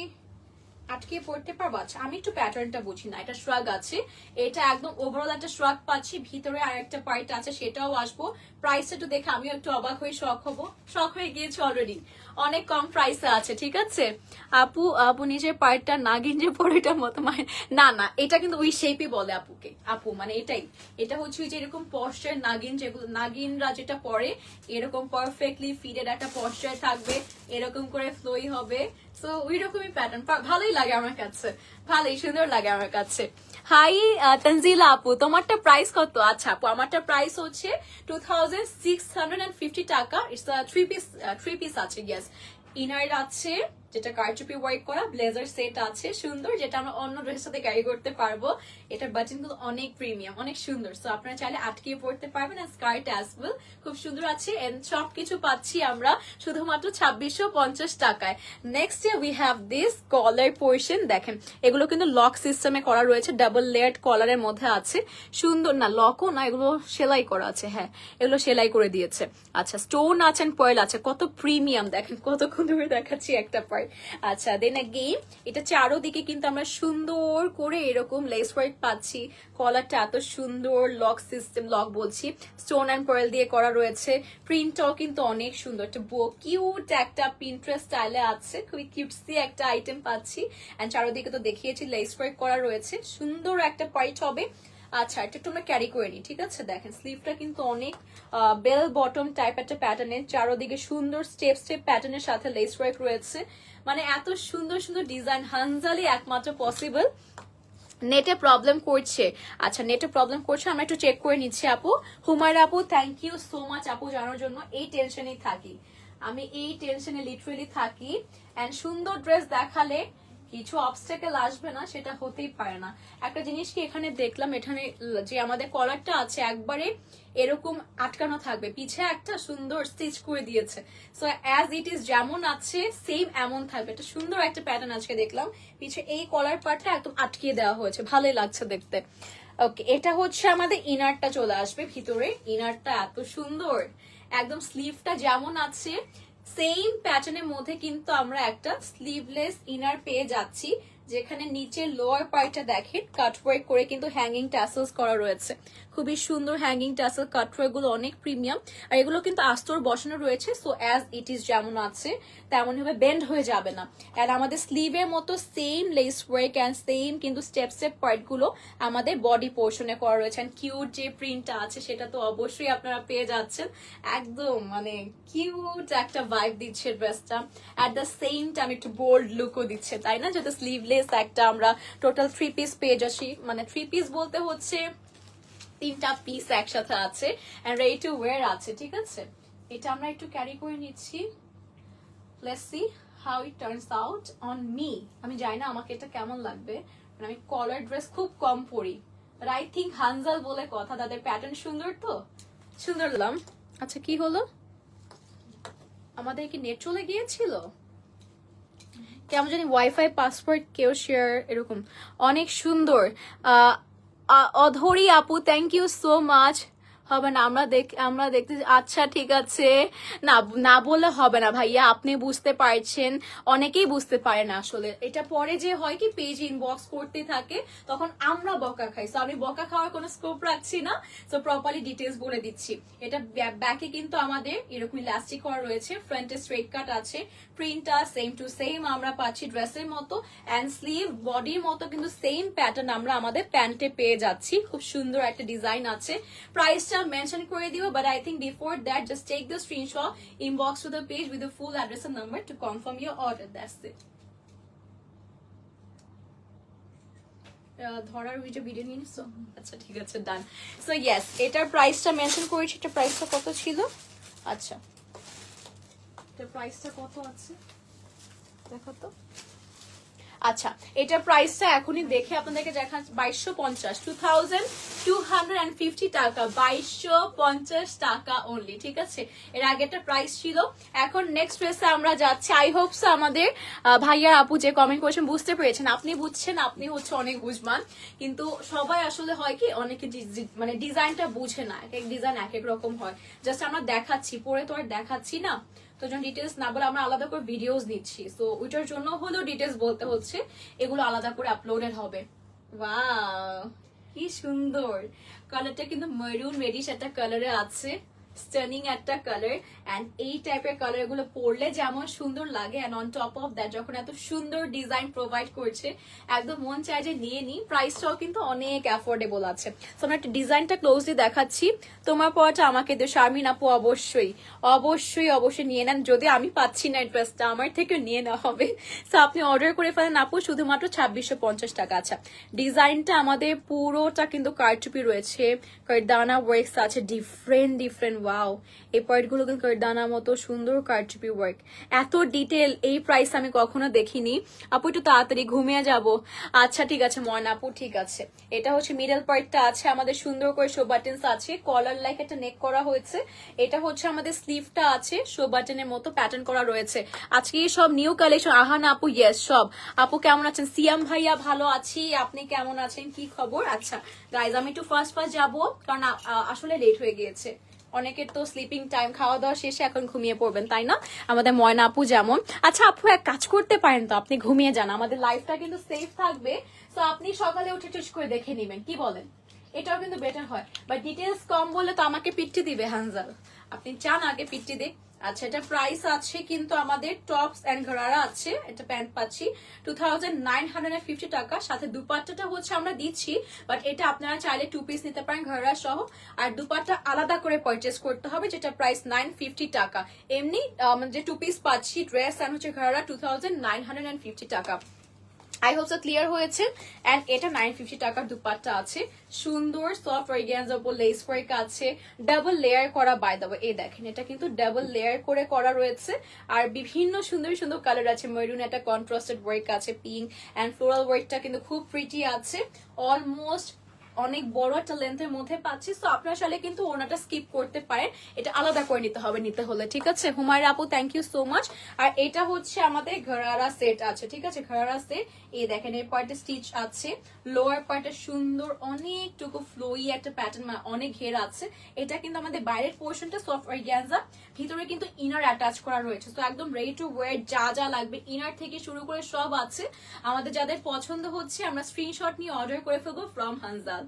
আটকে পড়তে পারবো। আচ্ছা আমি একটু প্যাটার্নটা বুঝি না, এটা শ্রাগ আছে, এটা একদম ওভারঅল একটা শ্রাগ পাচ্ছি, ভিতরে আর একটা পার্ট আছে সেটাও আসবো। প্রাইসটা একটু দেখে আমিও একটু অবাক হয়ে শখ হয়ে গিয়েছে অলরেডি, অনেক কম প্রাইসে আছে। ঠিক আছে আপু, আপু নিজের পার্টটা নাগিন যে পরেটার মতো মানে না না, এটা কিন্তু ওই শেপই বলে আপুকে, আপু মানে এটাই, এটা হচ্ছে যে এরকম পশ্চার নাগিন, যেগুলো নাগিনরা যেটা পরে এরকম পারফেক্টলি ফিটেড একটা পশ্চার থাকবে, এরকম করে ফ্লোই হবে। সো ওই রকমই প্যাটার্ন, ভালোই লাগে আমার কাছে, ভালোই সুন্দর লাগে আমার কাছে। হাই তানজিলা আপু, তোমারটা প্রাইস কত? আচ্ছা আপু আমারটা প্রাইস হচ্ছে 2650 টাকা। ইটস থ্রি পিস আছে, ইয়েস। ইনার আছে যেটা কারচুপি ওয়ার্ক করা, ব্লেজার সেট আছে সুন্দর, যেটা আমরা অন্য ড্রেসের সাথে ক্যারি করতে পারবো। এটার বাটন গুলো অনেক প্রিমিয়াম, অনেক সুন্দর। সো আপনারা চাইলে আটকিয়ে পড়তে পারবেন। আর স্কার্ট অ্যাজ ওয়েল খুব সুন্দর আছে। এন্ড সবকিছু পাচ্ছি আমরা শুধুমাত্র 2650 টাকায়। Next we have this collar portion, দেখেন এগুলো কিন্তু লক সিস্টেমে করা রয়েছে, ডাবল লেয়ার্ড কলারের মধ্যে আছে, সুন্দর না, লকও না, এগুলো সেলাই করা আছে, হ্যাঁ এগুলো সেলাই করে দিয়েছে। আচ্ছা স্টোন আছে, পার্ল আছে, কত প্রিমিয়াম দেখেন, কতক্ষণ ধরে দেখাচ্ছি একটা পার্ল। আচ্ছা দেন अगेन এটা চারোদিকে কিন্তু আমরা সুন্দর করে এরকম লেস ওয়ার্ক পাচ্ছি, কলারটা এত সুন্দর, লক সিস্টেম, লক বলছি, স্টোন এন্ড পার্ল দিয়ে করা রয়েছে। প্রিন্টটাও কিন্তু অনেক সুন্দর, একটা কিউট একটা পিন্টারেস্ট স্টাইলে আছে, খুবই কিউটসি একটা আইটেম পাচ্ছি। এন্ড চারোদিকে তো দেখিয়েছি লেস ওয়ার্ক করা রয়েছে, সুন্দর একটা পার্ট হবে। আচ্ছা এটা একটু আমরা ক্যারি করে নিই, ঠিক আছে। দেখেন স্লিভটা কিন্তু অনেক বেল বটম টাইপ একটা প্যাটার্নের, চারোদিকে সুন্দর স্টেপ স্টেপ প্যাটার্নের সাথে লেস ওয়ার্ক রয়েছে, মানে এত সুন্দর সুন্দর ডিজাইন হানজালি একমাত্র পসিবল। নেটে প্রবলেম করছে, আচ্ছা নেটে প্রবলেম করছে, আমরা একটু চেক করে নিচ্ছি আপু। হুমায়রা আপু থ্যাংক ইউ সো মাচ আপু জানার জন্য, এই টেনশনেই থাকি আমি, এই টেনশনে লিটারেলি থাকি। এন্ড সুন্দর ড্রেস দেখালে কিছু অবস্টেকেল আসবে না, সেটা হতেই পারে না। একটা জিনিস কি এখানে দেখলাম, এখানে যে আমাদের কলারটা আছে একবারে এরকম আটকানো থাকবে, পিছে একটা সুন্দর স্টিচ করে দিয়েছে। সো অ্যাজ ইট ইজ যেমন আছে সেম এমন থাকবে, এটা সুন্দর একটা প্যাটার্ন আজকে দেখলাম। পিছে এই কলার পার্টটা একদম আটকিয়ে দেওয়া হয়েছে, ভালোই লাগছে দেখতে। ওকে এটা হচ্ছে আমাদের ইনারটা চলে আসবে ভিতরে, ইনারটা এত সুন্দর, একদম স্লিভটা যেমন আছে সেম প্যাটার্নের মধ্যে কিন্তু আমরা একটা স্লিভলেস ইনার পেয়ে যাচ্ছি, যেখানে নিচের লোয়ার পার্টটা দেখেন কাটওয়ার্ক করে কিন্তু হ্যাঙ্গিং ট্যাসেলস করা রয়েছে, খুবই সুন্দর হ্যাঙ্গিং ট্যাসেল, কাটওয়ার্ক গুলো অনেক প্রিমিয়াম। আর এগুলো কিন্তু আস্তর বসানো রয়েছে, সো অ্যাজ ইট ইজ যেমন আছে তেমন ভাবে বেন্ড হয়ে যাবে না। আর আমাদের স্লিভের মতো same less work and same কিন্তু স্টেপ স্টেপ পার্ট গুলো আমাদের বডি পোর্শনে করা রয়েছে। অ্যান্ড কিউট যে প্রিন্টটা আছে সেটা তো অবশ্যই আপনারা পেয়ে যাচ্ছেন, একদম মানে কিউট একটা ভাইব দিচ্ছে ড্রেসটা, অ্যাট দ্য সেম টাইম একটু বোল্ড লুকও দিচ্ছে, তাই না? যেটা স্লিভলেস একটা আমরা টোটাল 3 পিস পেয়ে যাচ্ছি, মানে 3 পিস বলতে হচ্ছে 3টা পিস একসাথে আছে এন্ড রেডি টু ওয়্যার আছে, ঠিক আছে। এটা আমরা একটু ক্যারি করে নিচ্ছি, let's see how it turns out on me. আমি জানি না আমাকে এটা কেমন লাগবে, মানে আমি কলার ড্রেস খুব কম পরি, বাট আই থিঙ্ক হানজাল বলে কথা, তাদের প্যাটার্ন সুন্দর, তো সুন্দর লাগলাম। আচ্ছা কি হলো, আমাদের কি নেট চলে গিয়েছিল? কেমন জানি ওয়াইফাই পাসওয়ার্ড কেউ শেয়ার এরকম, অনেক সুন্দর। অধরি আপু থ্যাংক ইউ সো মাচ। হবে না, আমরা দেখতে, আচ্ছা ঠিক আছে, না না বললে হবে না ভাইয়া, আপনি বুঝতে পারছেন, অনেকেই বুঝতে পারে না আসলে। এটা পরে যে হয় কি পেজ ইনবক্স করতে থাকে তখন আমরা বকা খাই, তো আমি বকা খাওয়ার কোনো স্কোপ রাখছি না, তো প্রপারলি ডিটেলস বলে দিচ্ছি। এটা ব্যাকে কিন্তু আমাদের এরকম ইলাস্টিক করা রয়েছে, ফ্রন্টে স্ট্রেট কাট আছে, প্রিন্টটা সেম টু সেম আমরা পাচ্ছি ড্রেসের মতো, অ্যান্ড স্লিভ বডির মতো কিন্তু সেম প্যাটার্ন আমরা আমাদের প্যান্টে পেয়ে যাচ্ছি, খুব সুন্দর একটা ডিজাইন আছে। প্রাইসটা মেনশন করে দিব, but I think before that just take the screenshot, inbox to the page with the full address and number to confirm your order, that's it. ধরার ভিডিও নিয়ে নিছো, আচ্ছা ঠিক আছে ডান। সো ইয়েস এটার প্রাইসটা মেনশন করেছি, এটা প্রাইসটা কত ছিল, আচ্ছা এটার প্রাইসটা কত আছে দেখো তো। আচ্ছা এটার প্রাইসটা এখনই দেখে আপনাদেরকে দেখান, 2250, 2250 টাকা, 2250 টাকা অনলি, ঠিক আছে। এর আগে একটা প্রাইস ছিল। এখন নেক্সট ড্রেসে আমরা যাচ্ছি, আই হোপ সো আমাদের ভাইয়া আপু যে কমেন্ট করেছেন বুঝতে পেরেছেন, আপনি বুঝছেন, আপনি হচ্ছে অনেক বুঝমান, কিন্তু সবাই আসলে হয় কি অনেকে মানে ডিজাইনটা বুঝে না, এক এক ডিজাইন এক এক রকম হয়, জাস্ট আমরা দেখাচ্ছি, পরে তো আর দেখাচ্ছি না, তো যখন ডিটেলস না বলে আমরা আলাদা করে ভিডিওস দিচ্ছি, তো ওইটার জন্য হলেও ডিটেলস বলতে হচ্ছে, এগুলো আলাদা করে আপলোডেড হবে। ওয়াও কি সুন্দর কালারটা, কিন্তু মেরুন রেডিশ একটা কালারে আছে, স্টানিং একটা কালার। এন্ড এই টাইপের কালার গুলো পরলে যেমন সুন্দর লাগে, and on top of that যখন এত সুন্দর ডিজাইন প্রোভাইড করছে, একদম মন চায় যে নিয়ে নিই। প্রাইসটাও কিন্তু অনেক অ্যাফোর্ডেবল আছে। তো আমরা একটা ডিজাইনটা ক্লোজলি দেখাচ্ছি। তোমার পরটা আমাকে তো শারমিন আপু অবশ্যই অবশ্যই অবশ্যই নিয়ে নেন, যদি আমি পাচ্ছি না ড্রেসটা আমার থেকে নিয়ে নেওয়া হবে। তো আপনি অর্ডার করে ফেলেন আপু, শুধুমাত্র 2650 টাকা। আচ্ছা ডিজাইনটা আমাদের পুরোটা কিন্তু কারচুপি রয়েছে, কারদানা ওয়ার্কস আছে ডিফারেন্ট ডিফারেন্ট। ওয়াও এই পার্ট গুলো কিন্তু কারদানা মতো সুন্দর কারচুপি ওয়ার্ক, এত ডিটেল এই প্রাইস আমি কখনো দেখিনি। আপু একটু তাড়াতাড়ি ঘুমিয়ে যাব। আচ্ছা ঠিক আছে ময়না আপু, ঠিক আছে। এটা হচ্ছে মিডল পার্টটা আছে আমাদের সুন্দর করে শো বাটনস আছে, কলার লাইক একটা নেক করা হয়েছে। এটা হচ্ছে আমাদের স্লিভটা আছে শো বাটনের মতো প্যাটার্ন করা রয়েছে। আজকে সব নিউ কালেকশন। আহানা আপু ইয়েস সব। আপু কেমন আছেন? সিয়াম ভাইয়া ভালো আছি, আপনি কেমন আছেন, কি খবর? আচ্ছা গাইজ আমি একটু ফার্স্ট যাবো, কারণ আসলে লেট হয়ে গিয়েছে। অনেকের তো স্লিপিং টাইম, খাওয়া দাওয়া শেষে এখন ঘুমিয়ে পড়বেন তাই না, আমাদের ময়না আপু যেমন। আচ্ছা আপু এক কাজ করতে পারেন তো, আপনি ঘুমিয়ে যান, আমাদের লাইফটা কিন্তু সেফ থাকবে। তো আপনি সকালে উঠে টুস করে দেখে নিবেন, কি বলেন? এটাও কিন্তু বেটার হয়। বাট ডিটেলস কম বলে তো আমাকে পিট্টি দিবে হানজাল, আপনি চান আগে পিট্টি দিক। আচ্ছা এটা প্রাইস আছে কিন্তু আমাদের টপস এন্ড ঘরারা আছে, এটা প্যান্ট পাচ্ছি 2950 টাকা, সাথে দুপাট্টাটা হচ্ছে আমরা দিচ্ছি, বাট এটা আপনারা চাইলে 2 পিস নিতে পারেন ঘরারা সহ, আর দুপাট্টা আলাদা করে পারচেস করতে হবে, যেটা প্রাইস 950 টাকা। এমনি যে 2 পিস পাচ্ছি ড্রেস এন্ড হচ্ছে ঘরারা 2950 টাকা। আই হোপ সো ক্লিয়ার হয়েছে। এন্ড এটা 950 টাকার দুপাট্টা আছে, সুন্দর সফট অর্গানজার উপর লেস ওয়ার্ক আছে, ডাবল লেয়ার করা। বাই দ্য ওয়ে এই দেখেন এটা কিন্তু ডাবল লেয়ার করে করা রয়েছে, আর বিভিন্ন সুন্দর সুন্দর কালার আছে। মেরুন একটা কন্ট্রাস্টেড ওয়ার্ক আছে, পিঙ্ক এন্ড ফ্লোরাল ওয়ার্কটা কিন্তু খুব প্রিটি আছে, অলমোস্ট অনেক বড় একটা লেন্থের মধ্যে পাচ্ছি। তো আপনার সাথে কিন্তু ওনাটা স্কিপ করতে পারেন, এটা আলাদা করে নিতে হবে নিতে হলে, ঠিক আছে। হুমায়রা আপু থ্যাংক ইউ সো মাচ। আর এটা হচ্ছে আমাদের ঘরারা সেট আছে, ঠিক আছে, ঘরারা সেট। এই দেখেন এই পার্টে স্টিচ আছে, লোয়ার পার্টে সুন্দর অনেকটুকু ফ্লোই একটা প্যাটার্ন, মানে অনেক ঘের আছে। এটা কিন্তু আমাদের বাইরের পোর্শনটা সফট অর্গানজা, ভিতরে কিন্তু ইনার অ্যাটাচ করা রয়েছে। তো একদম রেডি টু ওয়্যার, যা যা লাগবে ইনার থেকে শুরু করে সব আছে। আমাদের যাদের পছন্দ হচ্ছে আমরা স্ক্রিনশট নিয়ে অর্ডার করে ফেলবো from Hanzal.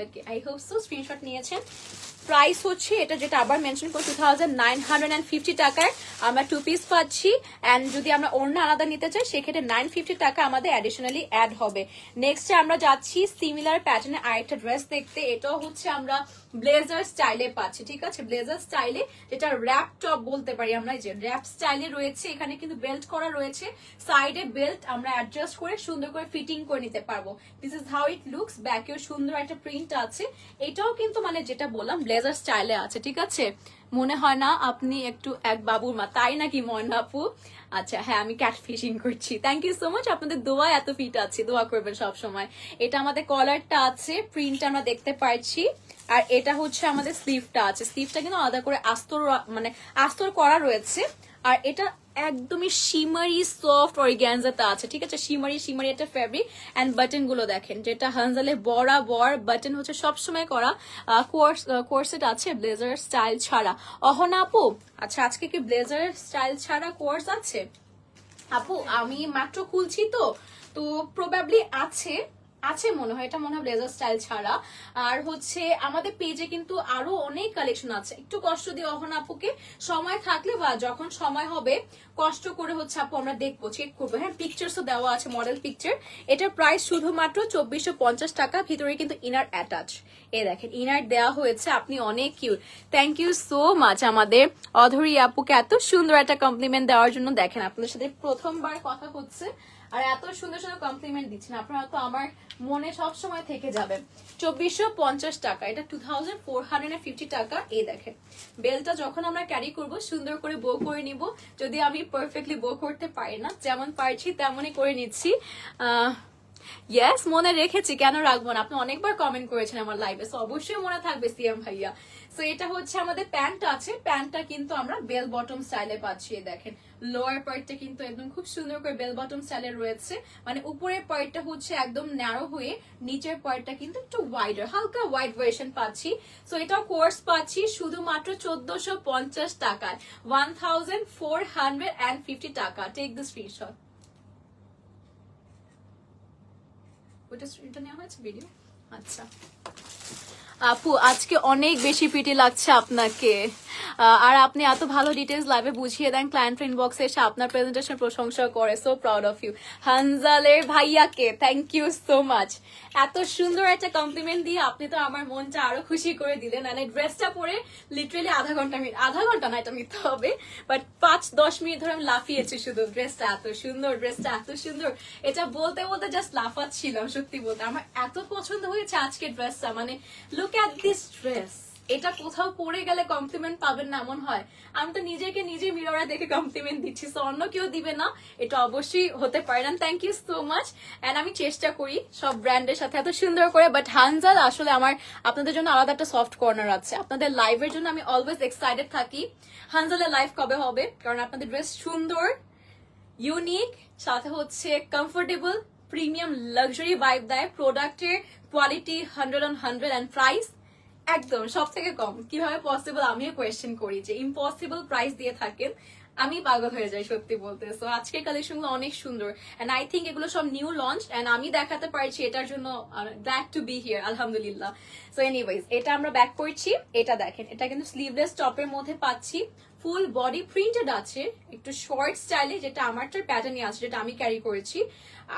Okay I hope so screenshot নিয়েছেন। প্রাইস হচ্ছে এটা, যেটা আবার মেনশন করি, 2950 টাকার আমরা 2 পিস পাচ্ছি। এন্ড যদি আমরা ওড়না আলাদা নিতে চাই সেক্ষেত্রে 950 টাকা আমাদের অ্যাডিশনালি অ্যাড হবে। নেক্সট আমরা যাচ্ছি সিমিলার প্যাটার্নের আরেকটা ড্রেস দেখতে। এটাও হচ্ছে আমরা ব্লেজার স্টাইলে পাচ্ছি, ঠিক আছে, ব্লেজার স্টাইলে, যেটা র্যাপ টপ বলতে পারি আমরা, যে র্যাপ স্টাইলে রয়েছে। এখানে কিন্তু বেল্ট করা রয়েছে, সাইডে বেল্ট আমরা অ্যাডজাস্ট করে সুন্দর করে ফিটিং করে নিতে পারবো। This is how it looks. ব্যাকেও সুন্দর একটা প্রিন্ট আছে। এটাও কিন্তু মানে যেটা বললাম ব্লেজার স্টাইলে আছে, ঠিক আছে। মনে হয় না আপনি একটু এক বাবুর মা, তাই নাকি ময়না আপু? আচ্ছা হ্যাঁ আমি ক্যাট ফিশিং করছি। থ্যাংক ইউ সো মাচ, আপনাদের দোয়া এত ফিট আছে, দোয়া করবেন সবসময়। এটা আমাদের কলারটা আছে, প্রিন্ট আমরা দেখতে পাচ্ছি। আর এটা হচ্ছে আমাদের স্লিভটা আছে, স্লিভটা কিন্তু আলাদা করে আস্তর মানে আস্তর করা রয়েছে। আর এটা একদমই শিমারি সফট অর্গানজাতে আছে, ঠিক আছে, শিমারি শিমারি একটা ফ্যাব্রিক। এন্ড বাটন গুলো দেখেন, যেটা হানজালে বরাবর বাটন হচ্ছে সবসময় করা। কোর্সেট আছে ব্লেজার স্টাইল ছাড়া। অহনা আপু আচ্ছা আজকে কি ব্লেজার স্টাইল ছাড়া কোর্স আছে? আপু আমি মাত্র খুলছি তো প্রবাবলি আছে আছে মনে হয়, এটা মনে হয় ব্লেজার স্টাইল ছাড়া। আর হচ্ছে আমাদের পেজে কিন্তু আরো অনেক কালেকশন আছে, একটু কষ্ট দিয়ে অহন আপুকে, সময় থাকলে বা যখন সময় হবে কষ্ট করে হচ্ছে আপু আমরা দেখবো, চেক করবো। হ্যাঁ পিকচারসও দেওয়া আছে, মডেল পিকচার। এটার প্রাইস শুধুমাত্র 2450 টাকা, ভিতরে কিন্তু ইনার অ্যাটাচ। এ দেখেন ইনার দেওয়া হয়েছে, আপনি অনেক cute. Thank you so much আমাদের অধরি আপুকে এত সুন্দর একটা কমপ্লিমেন্ট দেওয়ার জন্য। দেখেন আপনাদের সাথে প্রথমবার কথা হচ্ছে আর এত সুন্দর সুন্দর কমপ্লিমেন্ট দিচ্ছেন, আপনারা তো আমার মনে সব সময় থেকে যাবে। 2450 টাকা, এটা 2450 টাকা। এই দেখেন বেলটা যখন আমরা ক্যারি করব সুন্দর করে বো করে নিব, যদি আমি পারফেক্টলি বো করতে পারি না, যেমন পারছি তেমনই করে নিচ্ছি। ইয়েস মনে রেখেছি, কেন রাখবো না, আপনি অনেকবার কমেন্ট করেছেন আমার লাইভে, সো অবশ্যই মনে থাকবে সিএম ভাইয়া। সো এটা হচ্ছে আমাদের প্যান্ট আছে, প্যান্টটা কিন্তু আমরা বেল বটম স্টাইলে পাচ্ছি। দেখেন লোয়ার পার্টটা কিন্তু একদম খুব সুন্দর করে বেল বটম স্টাইলে রয়েছে, মানে উপরের পার্টটা হচ্ছে একদম ন্যারো হয়ে নিচের পার্টটা কিন্তু একটু ওয়াইডার, হালকা ওয়াইড ভার্সন পাচ্ছি। সো এটাও কোর্স পাচ্ছি শুধুমাত্র 1450 টাকায়, 1450 টাকা। Take the screenshot. ওটা স্ক্রিনটা নেওয়া হয়েছে ভিডিও। আচ্ছা আপু আজকে অনেক বেশি প্রিটি লাগছে আপনাকে, আর আপনি এত ভালো ডিটেলস লাইভে বুঝিয়ে দেন, ক্লায়েন্ট ইনবক্সে এসে আপনার প্রেজেন্টেশন প্রশংসা করে। So proud of you. হানজালের ভাইয়াকে থ্যাংক ইউ সো মাচ, এত সুন্দর একটা কমপ্লিমেন্ট দিয়ে আপনি তো আমার মনটা আরো খুশি করে দিলেন। মানে ড্রেসটা পরে লিটারেলি আধা ঘন্টা না এটা মিথ্যা হবে, বাট 5-10 মিনিট ধরে আমি লাফিয়েছি শুধু। ড্রেসটা এত সুন্দর, ড্রেসটা এত সুন্দর, এটা বলতে বলতে জাস্ট লাফাচ্ছিলাম সত্যি বলতে। আমার এত পছন্দ হয়েছে আজকের ড্রেসটা, মানে লুক এট দিস ড্রেস। এটা কোথাও পরে গেলে কমপ্লিমেন্ট পাবেন না এমন হয়। আমি তো নিজেকে নিজে মিররে দেখে কমপ্লিমেন্ট দিচ্ছি, সো অন্য কেউ দিবে না, এটা অবশ্যই হতে পারে না। Thank you so much. And আমি চেষ্টা করি সব ব্র্যান্ডের সাথে এত সুন্দর করে, বাট হানজাল আসলে আমার আপনাদের জন্য আলাদা একটা সফট কর্নার আছে। আপনাদের লাইভের জন্য আমি অলওয়েজ এক্সাইটেড থাকি হানজালের লাইভ কবে হবে, কারণ আপনাদের ড্রেস সুন্দর, ইউনিক, সাথে হচ্ছে কমফোর্টেবল, প্রিমিয়াম লাক্সারি ভাইব দেয়, প্রোডাক্টের কোয়ালিটি 100 on 100 এন্ড প্রাইস একদম সব থেকে কম। কিভাবে পসিবল আমিও কোয়েশ্চেন করি যে ইম্পসিবল প্রাইস দিয়ে থাকেন, আমি পাগল হয়ে যাই সত্যি বলতে। সো আজকের কালেকশনগুলো অনেক সুন্দর এন্ড আই থিঙ্ক এগুলো সব নিউ লঞ্চ এন্ড আমি দেখাতে পারছি, এটার জন্য গ্ল্যাড টু বি হিয়ার, আলহামদুলিল্লাহ। সো এনিওয়েজ এটা আমরা ব্যাক করছি। এটা দেখেন, এটা কিন্তু স্লিভলেস টপের মধ্যে পাচ্ছি, ফুল বডি প্রিন্টেড আছে, একটু শর্ট স্টাইলে, যেটা আমারটার প্যাটার্নই আছে, যেটা আমি ক্যারি করেছি।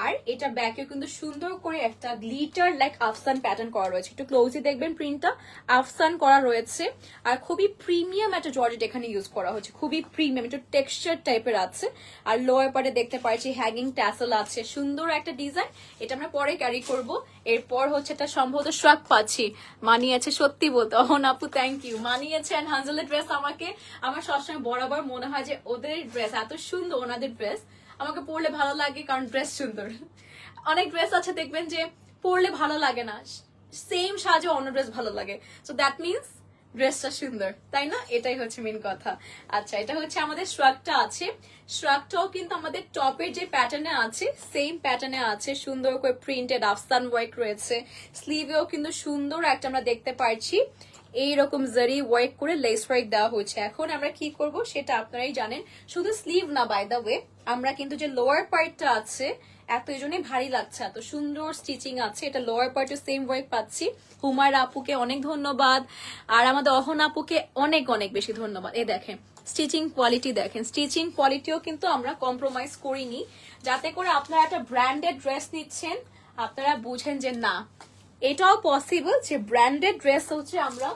আর এটা ব্যাকে কিন্তু সুন্দর করে একটা গ্লিটার লাইক আফসান প্যাটার্ন করা রয়েছে, একটু ক্লোজলি দেখবেন প্রিন্টটা, আফসান করা রয়েছে। আর খুবই প্রিমিয়াম একটা জর্জেট এখানে ইউজ করা হচ্ছে, খুবই প্রিমিয়াম, একটু টেক্সচার টাইপের আছে। আর লোয়ার পার্টে দেখতে পাচ্ছি হ্যাঙ্গিং ট্যাসেল আছে, সুন্দর একটা ডিজাইন, এটা আমরা পরে ক্যারি করব। এরপর হচ্ছে এটা সম্ভবত শ্রাক পাচ্ছি, মানিয়েছে সত্যি বলতে। অহন আপু থ্যাংক ইউ, মানিয়েছে। এন্ড হানজালের ড্রেস আমাকে, আমার সবসময় বরাবর মনে হয় যে ওদের ড্রেস এত সুন্দর, ওনাদের ড্রেস আমাকে পরলে ভালো লাগে, কারণ ড্রেস সুন্দর। অনেক ড্রেস আছে দেখবেন যে পরলে ভালো লাগে না, সেম সাজে অন্য ড্রেস ভালো লাগে, সো দ্যাট মিনস ড্রেসটা সুন্দর, তাই না? এটাই হচ্ছে মেন কথা। আচ্ছা এটা হচ্ছে আমাদের শ্রাকটা আছে, শ্রাকটাও কিন্তু আমাদের টপের যে প্যাটার্নে আছে সেম প্যাটার্নে আছে, সুন্দর করে প্রিন্টেড আফসান ওয়ার্ক রয়েছে। স্লিভেও কিন্তু সুন্দর একটা আমরা দেখতে পাচ্ছি এইরকম জারি ওয়ার্ক করে লেস ওয়ার্ক দেওয়া হয়েছে। এখন আমরা কি করব সেটা আপনারাই জানেন। শুধু স্লিভ না, বাই দা ওয়ে আমরা কিন্তু যে লোয়ার পার্টটা আছে এত এই জন্যই ভারী লাগছে, এত সুন্দর স্টিচিং আছে, এটা লোয়ার পার্টে সেম ওয়ার্ক পাচ্ছি। হুমায়রা আপুকে অনেক ধন্যবাদ, আর আমাদের অহন আপুকে অনেক অনেক বেশি ধন্যবাদ। এ দেখেন স্টিচিং কোয়ালিটি, দেখেন স্টিচিং কোয়ালিটিও কিন্তু আমরা কম্প্রোমাইজ করিনি, যাতে করে আপনারা একটা ব্র্যান্ডেড ড্রেস নিচ্ছেন আপনারা বুঝেন যে না এটাও পসিবল যে ব্র্যান্ডেড ড্রেস হচ্ছে আমরা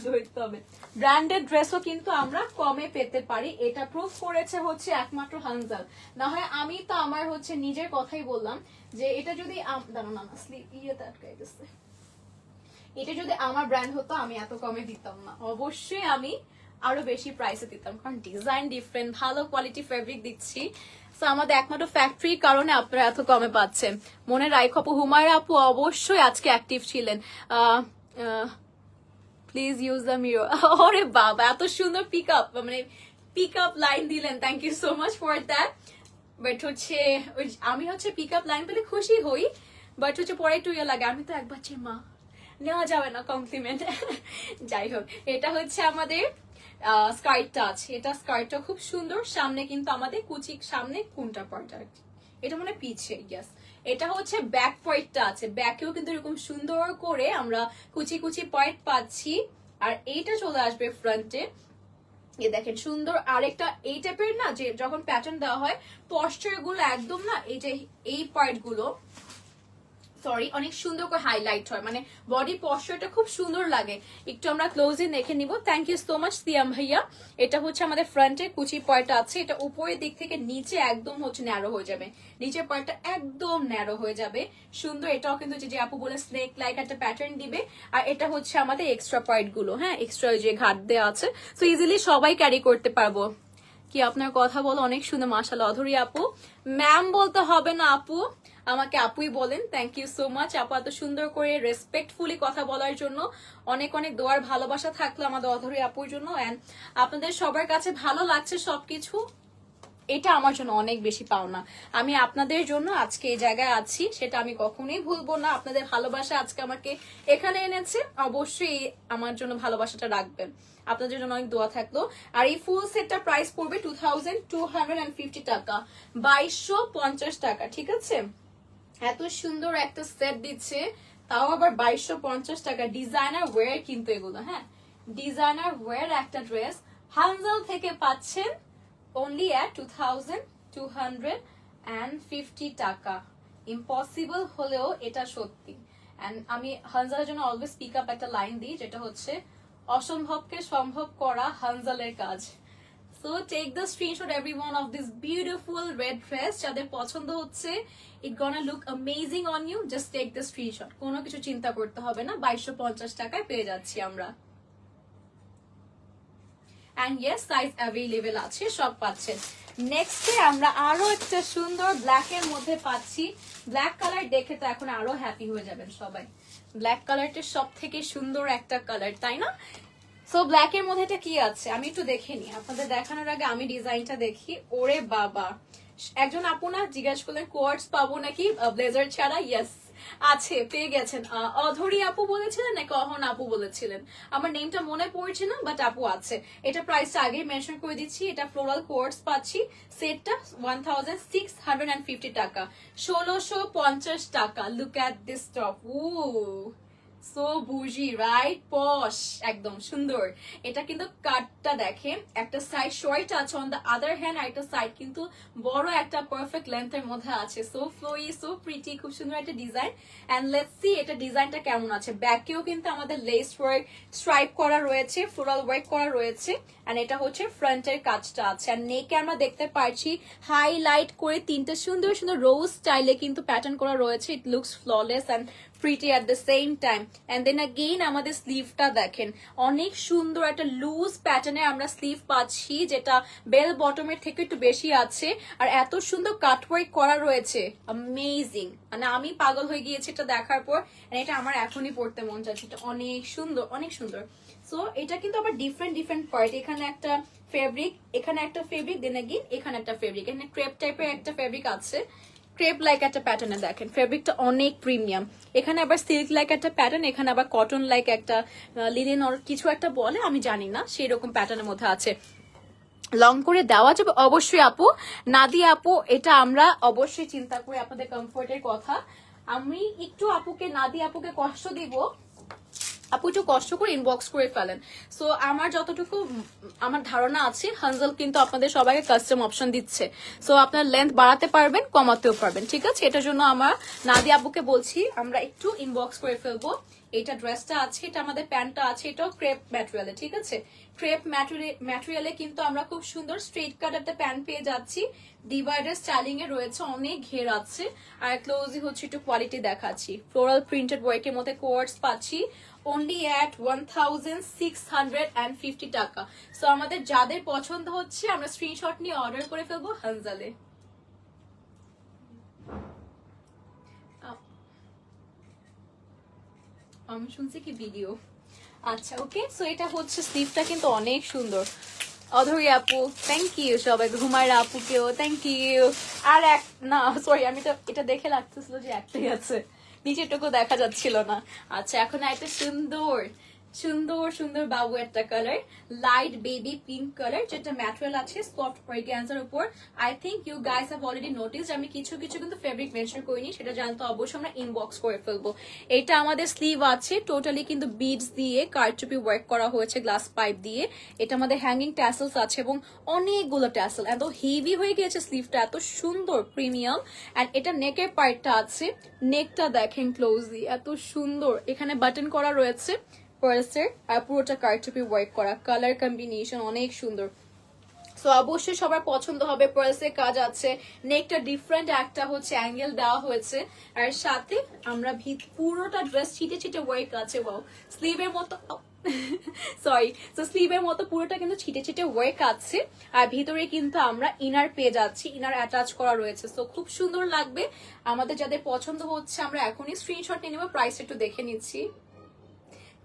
ধরতে হবে, ব্র্যান্ডেড ড্রেসও কিন্তু আমরা কমে পেতে পারি। এটা প্রুফ করেছে হচ্ছে একমাত্র হানজাল, না হয় আমি তো আমার হচ্ছে নিজের কথাই বললাম যে এটা যদি এটা যদি আমার ব্র্যান্ড হতো আমি এত কমে দিতাম না, অবশ্যই আমি আরো বেশি প্রাইসে দিতাম, কারণ ডিজাইন ডিফারেন্ট, ভালো কোয়ালিটি ফেব্রিক দিচ্ছি। তো আমাদের একমাত্র ফ্যাক্টরির কারণে আপনারা এত কমে পাচ্ছেন। মনে রাখো আপু, হুমায়রা আপু অবশ্যই আজকে অ্যাক্টিভ ছিলেন। Please use the mirror. ওরে বাবা এত সুন্দর পিক আপ লাইন দিলেন, thank you so much for that. But হচ্ছে আমি হচ্ছে পিক আপ লাইন পেলে খুশি হই, বাট হচ্ছে পরে একটু ইয়ে লাগে, আমি তো এক বাচ্চার মা, নেওয়া যাবে না কমপ্লিমেন্ট। যাই হোক এটা হচ্ছে আমাদের স্কার্টটা আছে, এটা স্কার্টটা খুব সুন্দর, সামনে কিন্তু আমাদের কুচি সামনে কোনটা পয়েন্ট, এটা মানে পিছে, ইয়েস। এটা হচ্ছে ব্যাক পয়েন্টটা আছে, ব্যাকেও কিন্তু এরকম সুন্দর করে আমরা কুচি কুচি পয়েন্ট পাচ্ছি। আর এইটা চলে আসবে ফ্রন্টে, এ দেখেন সুন্দর আরেকটা এই টাইপের না, যে যখন প্যাটার্ন দেওয়া হয় পশ্চার গুলো একদম না, এই যে এই পার্ট গুলো সরি অনেক সুন্দর করে হাইলাইট হয়, মানে বডি পশ্চারটা খুব সুন্দর লাগে। একটু আমরা ক্লোজলি দেখে নিব। থ্যাংক ইউ সো মাচ সিয়াম ভাইয়া। এটা হচ্ছে আমাদের ফ্রন্টে কুচি পয়েন্টটা আছে, এটা উপরের দিক থেকে নিচে একদম হচ্ছে ন্যারো হয়ে যাবে, নিচের পয়েন্টটা একদম ন্যারো হয়ে যাবে, সুন্দর। এটাও কিন্তু যে আপু বলে স্নেক লাইক একটা প্যাটার্ন দিবে। আর এটা হচ্ছে আমাদের এক্সট্রা পয়েন্ট গুলো, হ্যাঁ এক্সট্রা যে ঘাট দেওয়া আছে, সো ইজিলি সবাই ক্যারি করতে পারবো। কি আপনার কথা বলো অনেক সুন্দর, মাশাআল্লাহ। অধরি আপু ম্যাম বলতে হবে না আপু, আমাকে আপুই বলেন। থ্যাংক ইউ সো মাচ আপু, এত সুন্দর করে রেসপেক্টফুলি কথা বলার জন্য। অনেক অনেক দোয়ার ভালোবাসা থাকলো আমাদের অধরি আপুর জন্য। এন্ড আপনাদের সবার কাছে ভালো লাগছে সবকিছু, এটা আমার জন্য অনেক বেশি পাওনা। আমি আপনাদের জন্য আজকে এই জায়গায় আছি, সেটা আমি কখনোই ভুলবো না। আপনাদের ভালোবাসা আজকে আমাকে এখানে এনেছে, অবশ্যই আমার জন্য ভালোবাসাটা রাখবেন। আপনাদের জন্য অনেক দোয়া থাকলো। আর এই ফুল সেটটা প্রাইস পড়বে 2250 টাকা, 2250 টাকা, ঠিক আছে? এত সুন্দর একটা সেট দিচ্ছে, তাও আবার 2250 টাকা। ডিজাইনার ওয়্যার কিন্তু এগুলো, হ্যাঁ ডিজাইনার ওয়্যার একটা ড্রেস হানজাল থেকে পাচ্ছেন only at 2250 টাকা। ইম্পসিবল হলেও এটা সত্যি। এন্ড আমি হানজালের জন্য অলওয়েজ পিক আপ একটা লাইন দিই, যেটা হচ্ছে অসম্ভবকে সম্ভব করা হানজালের কাজ। So take the screenshot everyone of this beautiful red dress. যাদের পছন্দ হচ্ছে, it gonna look amazing on you, just take the screenshot. কোনো কিছু চিন্তা করতে হবে না, 2250 টাকায় পেয়ে যাচ্ছি আমরা। And yes, size available আছে, সব পাচ্ছেন। নেক্সটে আমরা আরো একটা সুন্দর ব্ল্যাক এর মধ্যে পাচ্ছি। ব্ল্যাক কালার দেখে তো এখন আরো হ্যাপি হয়ে যাবেন সবাই। ব্ল্যাক কালারটা সব থেকে সুন্দর একটা কালার, তাই না? সো ব্ল্যাক এর মধ্যে এটা কি আছে আমি একটু দেখে নিই, আপনাদের দেখানোর আগে আমি ডিজাইনটা দেখি। ওরে বাবা, একজন আপু না জিজ্ঞাসা করলেন কোয়ার্টস পাবো নাকি ব্লেজার ছাড়া। ইয়েস আছে, পেয়ে গেছেন। অধরি আপু বলেছিলেন নাকি অহন আপু বলেছিলেন, আমার নেমটা মনে পড়ছে না, বাট আপু আছে। এটা প্রাইসটা আগেই মেনশন করে দিচ্ছি। এটা ফ্লোরাল কোয়ার্টস পাচ্ছি, সেটটা 1650 টাকা, 1650 টাকা। Look at this top, oh so bougie, right? Posh, একদম সুন্দর। এটা কিন্তু কাটটা দেখেন, একটা সাইড শর্ট আছে অন দ্য আদার হ্যান্ড, আর একটা সাইড কিন্তু বড় একটা পারফেক্ট লেন্থের মধ্যে আছে। সো ফ্লোই, সো প্রিটি, খুব সুন্দর একটা ডিজাইন। এন্ড লেটস সি এটা ডিজাইনটা কেমন আছে। ব্যাকেও কিন্তু আমাদের লেস ওয়ার্ক স্ট্রাইপ করা রয়েছে, ফ্লোরাল ওয়ার্ক করা রয়েছে। এন্ড এটা হচ্ছে ফ্রন্টের কাজটা আছে। আর নেকে আমরা দেখতে পাচ্ছি হাইলাইট করে তিনটা সুন্দর সুন্দর রোজ স্টাইলে কিন্তু প্যাটার্ন করা রয়েছে। It looks flawless and pretty at the same time. And then again আমাদের স্লিভটা দেখেন, অনেক সুন্দর একটা লুজ প্যাটার্নে আমরা স্লিভ পাচ্ছি, যেটা বেল বটমের থেকে একটু বেশি আছে। আর এত সুন্দর কাটওয়ার্ক করা রয়েছে, অ্যামেজিং। মানে আমি পাগল হয়ে গিয়েছি এটা দেখার পর। এটা আমার এখনই পড়তে মন চাচ্ছে, এটা অনেক সুন্দর, অনেক সুন্দর। সো এটা কিন্তু আবার ডিফারেন্ট ডিফারেন্ট পার্ট। এখানে একটা ফেব্রিক, এখানে একটা ফেব্রিক, দেন अगेन এখানে একটা ফেব্রিক। এখানে ক্রেপ টাইপের একটা ফেব্রিক আছে, ক্রেপ লাইক একটা প্যাটার্নে দেখেন, ফেব্রিকটা অনেক প্রিমিয়াম। এখানে আবার সিল্ক লাইক একটা প্যাটার্ন, এখানে আবার কটন লাইক একটা লিনেন অর কিছু একটা বলে, আমি জানি না, সেই রকম প্যাটার্নের মধ্যে আছে। লং করে দেওয়া যাবে অবশ্যই আপু, নাদিয়া আপু। এটা আমরা অবশ্যই চিন্তা করি আপনাদের কমফোর্টের কথা। আমি একটু আপুকে, নাদিয়া আপুকে কষ্ট দিব, আপু একটু কষ্ট করে ইনবক্স করে ফেলেন। সো আমার যতটুকু আমার ধারণা আছে, হানজাল কিন্তু আপনাদের সবাইকে কাস্টম অপশন দিচ্ছে। সো আপনার লেন্থ বাড়াতে পারবেন, কমাতেও পারবেন, ঠিক আছে? এটার জন্য আমার নাদিয়া আপুকে বলছি আমরা একটু ইনবক্স করে ফেলবো। এটা ড্রেসটা আছে, এটা আমাদের প্যান্টটা আছে, এটাও ক্রেপ ম্যাটেরিয়ালে, ঠিক আছে? ক্রেপ ম্যাটেরিয়ালে কিন্তু আমরা খুব সুন্দর স্ট্রেট কাট একটা প্যান্ট পেয়ে যাচ্ছি। ডিভাইডার স্টাইলিং এ রয়েছে, অনেক ঘের আছে। আর ক্লোজই হচ্ছে একটু কোয়ালিটি দেখাচ্ছি। ফ্লোরাল প্রিন্টেড ওয়ার্কের মধ্যে কোয়ার্টস পাচ্ছি only at 1650 টাকা। সো আমাদের যাদের পছন্দ হচ্ছে আমরা স্ক্রিনশট নিয়ে অর্ডার করে ফেলবো হানজালে। আমি শুনছি কি ভিডিও, আচ্ছা ওকে। সো এটা হচ্ছে স্লিভটা কিন্তু অনেক সুন্দর। অধরি আপু থ্যাংক ইউ, সবাই ঘুমাইরা আপুকেও থ্যাংক ইউ। আর এক না সরি, আমি এটা দেখে লাগতেছিল যে একটাই আছে, নিচেটুকু দেখা যাচ্ছিল না। আচ্ছা এখন একটা সুন্দর সুন্দর সুন্দর বাবু একটা colour, light baby pink colour, যেটা ম্যাটেরিয়াল আছে সফট অর্গানজার উপর। I think you guys have already notice, আমি কিছু কিছু কিন্তু ফেব্রিক মেনশন করিনি, সেটা জানতে অবশ্যই আমরা ইনবক্স করে ফেলবো। এটা আমাদের স্লিভ আছে, টোটালি কিন্তু বিডস দিয়ে কারচুপি ওয়ার্ক করা হয়েছে গ্লাস পাইপ দিয়ে। এটা আমাদের হ্যাঙ্গিং ট্যাসেলস আছে এবং অনেকগুলো ট্যাসেল, এত হেভি হয়ে গিয়েছে স্লিভটা, এত সুন্দর প্রিমিয়াম। অ্যান্ড এটা নেকের পার্টটা আছে, নেকটা দেখেন ক্লোজলি, এত সুন্দর। এখানে বাটন করা রয়েছে পার্সের, আর পুরোটা কারচুপি ওয়ার্ক করা, কালার কম্বিনেশন অনেক সুন্দর। সো অবশ্যই সবার পছন্দ হবে। পার্সের কাজ আছে, নেকটা ডিফারেন্ট একটা হচ্ছে অ্যাঙ্গেল দেওয়া হয়েছে, আর সাথে আমরা পুরোটা ড্রেস ছিটে ছিটে ওয়ার্ক আছে। ওয়াও, স্লিভের মতো সরি, তো স্লিভের মতো পুরোটা কিন্তু ছিটে ছিটে ওয়ার্ক আছে, আর ভিতরে কিন্তু আমরা ইনার পেয়ে যাচ্ছি, ইনার অ্যাটাচ করা রয়েছে। তো খুব সুন্দর লাগবে। আমাদের যাদের পছন্দ হচ্ছে আমরা এখনই স্ক্রিনশট নিয়ে নেবো। প্রাইস একটু দেখে নিচ্ছি।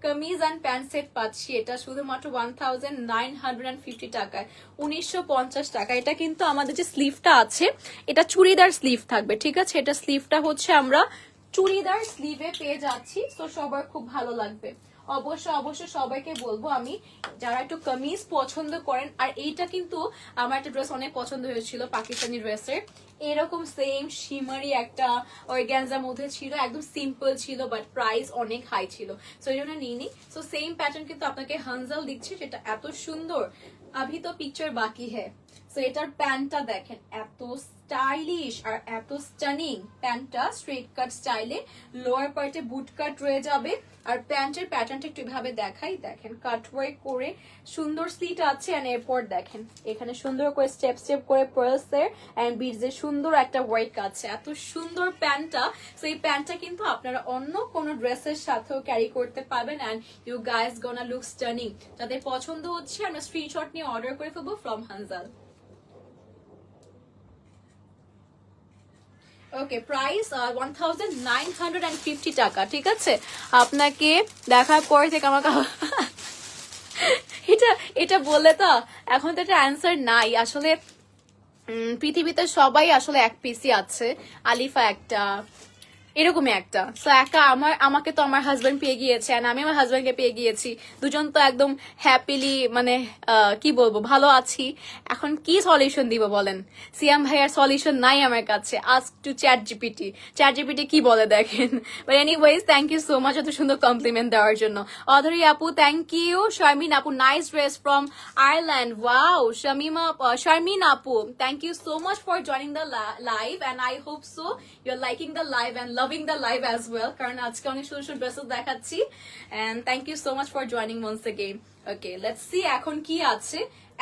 কামিজ অ্যান্ড প্যান্ট সেট পাচ্ছি এটা শুধুমাত্র 1950 টাকায়, 1950 টাকা। এটা কিন্তু আমাদের যে স্লিভটা আছে এটা চুড়িদার স্লিভ থাকবে, ঠিক আছে? এটা স্লিভটা হচ্ছে আমরা চুড়িদার স্লিভে পেয়ে যাচ্ছি, তো সবার খুব ভালো লাগবে। অবশ্যই সবাইকে বলবো আমি, যারা একটু কামিজ পছন্দ করেন, আর এইটা কিন্তু আমার একটা ড্রেস অনেক পছন্দ হয়েছিল, পাকিস্তানি ড্রেসের এরকম সেম শিমারি একটা অর্গানজার মধ্যে ছিল, একদম সিম্পল ছিল বাট প্রাইস অনেক হাই ছিল, সো এই জন্য নিইনি। সো সেম প্যাটার্ন কিন্তু আপনাকে হানজাল দিচ্ছে, যেটা এত সুন্দর। আভি তো পিকচার বাকি হ্যাঁ। সো এটার প্যান্টটা দেখেন, এত স্টাইলিশ আর এত স্টানিং। প্যান্টটা স্ট্রেট কাট স্টাইলে, লোয়ার পার্টে বুট কাট রয়ে যাবে, আর প্যান্টের প্যাটার্নটা একটু এভাবে দেখাই, দেখেন কাট ওয়ার্ক করে সুন্দর স্লিট আছে। এন্ড এরপর দেখেন এখানে সুন্দর করে স্টেপ স্টেপ করে পার্লসের এন্ড বিডসের সুন্দর একটা ওয়ার্ক আছে, এত সুন্দর প্যান্টটা। সো এই প্যান্টটা কিন্তু আপনারা অন্য কোনো ড্রেসের সাথেও ক্যারি করতে পারবেন, and you guys gonna look stunning. যাদের পছন্দ হচ্ছে আমরা স্ক্রিনশট নিয়ে অর্ডার করে ফেলবো ফ্রম হানজাল। ওকে, প্রাইস 1950 টাকা, ঠিক আছে? আপনাকে দেখার পর থেকে আমার এটা এটা বললে তো এখন তো একটা অ্যান্সার নাই আসলে। পৃথিবীতে সবাই আসলে এক পিসি আছে, আলিফা একটা, এরকমই একটা। সো একা আমাকে তো আমার হাজবেন্ড পেয়ে গিয়েছে, আর আমি আমার হাজবেন্ডকে পেয়ে গিয়েছি, দুজন তো একদম হ্যাপিলি মানে কি বলবো ভালো আছি। এখন কি সলিউশন দিব বলেন? সিয়াম ভাইয়ার সলিউশন নাই আমার কাছে। Ask to chat GPT, chat GPT কি বলে দেখেন। But anyways thank you so much এত সুন্দর কমপ্লিমেন্ট দেওয়ার জন্য। অধরি আপু থ্যাংক ইউ। শারমিন আপু nice dress from Ireland, wow. Sharmin আপু thank you so much for joining the live, and I hope so you are liking the live and loving the live as well, কারণ আজকে অনেক সুন্দর সুন্দর ড্রেসেস দেখাচ্ছি, and thank you so much for joining once again. Okay, let's see এখন কি আছে।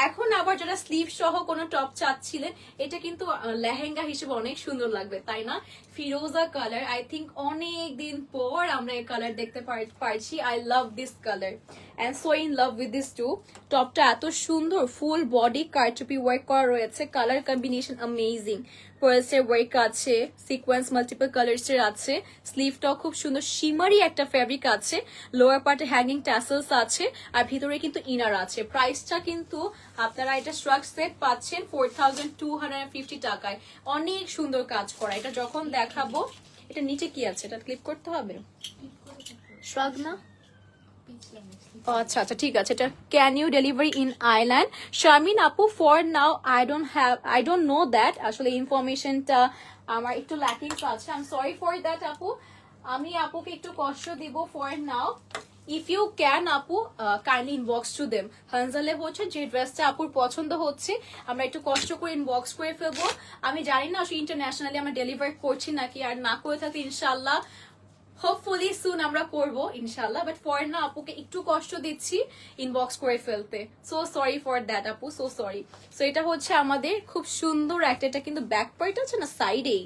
এখন আবার যারা স্লিভ সহ কোনো টপ চাচ্ছিলেন, এটা কিন্তু লেহেঙ্গা হিসেবে অনেক সুন্দর লাগবে, তাই না? ফিরোজা কালার, আই থিঙ্ক অনেক দিন পর আমরা এই কালার দেখতে পারছি। I love this colour and so in love with this too. টপটা এত সুন্দর, ফুল বডি কারচুপি ওয়ার্ক করা রয়েছে, কালার কম্বিনেশন অ্যামেজিং, পার্লসের ওয়ার্ক আছে, সিকোয়েন্স মাল্টিপল কালার্স এর আছে, স্লিভটাও খুব সুন্দর শিমারি একটা ফেব্রিক আছে, লোয়ার পার্টে হ্যাঙ্গিং ট্যাসেলস আছে, আর ভিতরে কিন্তু ইনার আছে। প্রাইসটা কিন্তু আপনারা এটা স্ট্রাক সেট পাচ্ছেন 4250 টাকায়, অনেক সুন্দর কাজ করা। এটা যখন দেখাবো, এটা নিচে কি আছে এটা ক্লিক করতে হবে, স্ট্রাক না? আচ্ছা আচ্ছা ঠিক আছে। এটা can you delivery in island? Sharmin আপু for now I don't know that, আসলে ইনফরমেশনটা আমার একটু ল্যাকিংস আছে, I am sorry for that আপু। আমি আপুকে একটু কষ্ট দিব for now. If you can আপু কাইন্ডলি ইনবক্স টু দেম। হানজালে হচ্ছে যে ড্রেসটা আপুর পছন্দ হচ্ছে আমরা একটু কষ্ট করে ইনবক্স করে ফেলবো। আমি জানি না আসলে ইন্টারন্যাশনালি আমরা ডেলিভার করছি নাকি, আর না করে থাকি ইনশাল্লাহ হোপফুলি সুন আমরা করবো ইনশাল্লাহ, বাট ফর না আপুকে একটু কষ্ট দিচ্ছি ইনবক্স করে ফেলতে। সো সরি ফর দ্যাট আপু, সো সরি। সো এটা হচ্ছে আমাদের খুব সুন্দর একটা, এটা কিন্তু ব্যাক পার্ট আছে না সাইডেই,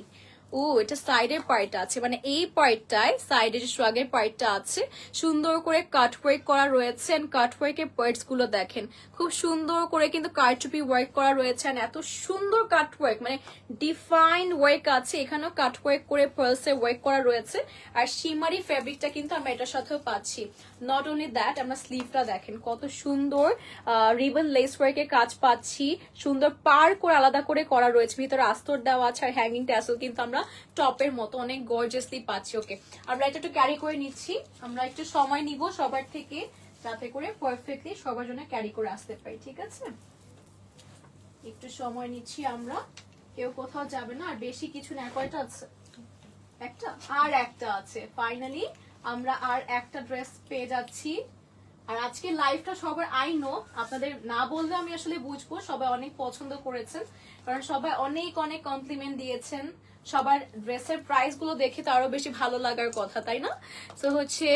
ও এটা সাইডের পার্ট আছে, মানে এই পার্টটায় সাইডে যে স্ট্রাগের পার্টটা আছে সুন্দর করে কাট ওয়ার্ক করা রয়েছে, এন্ড কাট ওয়ার্কের পার্টস গুলো দেখেন খুব সুন্দর করে কিন্তু কারচুপি ওয়ার্ক করা রয়েছে, এন্ড এত সুন্দর কাট ওয়ার্ক মানে ডিফাইন্ড ওয়ার্ক আছে, এখানেও কাট ওয়ার্ক করে পার্লসে ওয়ার্ক করা রয়েছে, আর শিমারি ফেব্রিকটা কিন্তু আমরা এটার সাথেও পাচ্ছি। নট অনলি দ্যাট, আমরা স্লিভটা দেখেন কত সুন্দর রিবন লেস ওয়ার্কের কাজ পাচ্ছি, সুন্দর পার করে আলাদা করে করা রয়েছে, ভিতরে আস্তর দেওয়া আছে, আর হ্যাঙ্গিং ট্যাসেল কিন্তু আমরা টপের মতো অনেক গর্জিয়াসলি পাচ্ছি। ওকে, আমরা এটা একটু ক্যারি করে নিচ্ছি, আমরা একটু সময় নিব সবার থেকে যাতে করে পারফেক্টলি সবার জন্য ক্যারি করে আসতে পারি, ঠিক আছে? একটু সময় নিচ্ছি আমরা, কেউ কোথাও যাবে না, আর বেশি কিছু না। কয়টা আছে? একটা, আর একটা আছে। ফাইনালি আমরা আর একটা ড্রেস পেয়ে যাচ্ছি। আর আজকে লাইভটা সবার আই নো, আপনাদের না বললে আমি আসলে বুঝবো সবাই অনেক পছন্দ করেছেন, কারণ সবাই অনেক অনেক কমপ্লিমেন্ট দিয়েছেন, সবার ড্রেসের প্রাইস গুলো দেখে তো আরো বেশি ভালো লাগার কথা, তাই না? তো হচ্ছে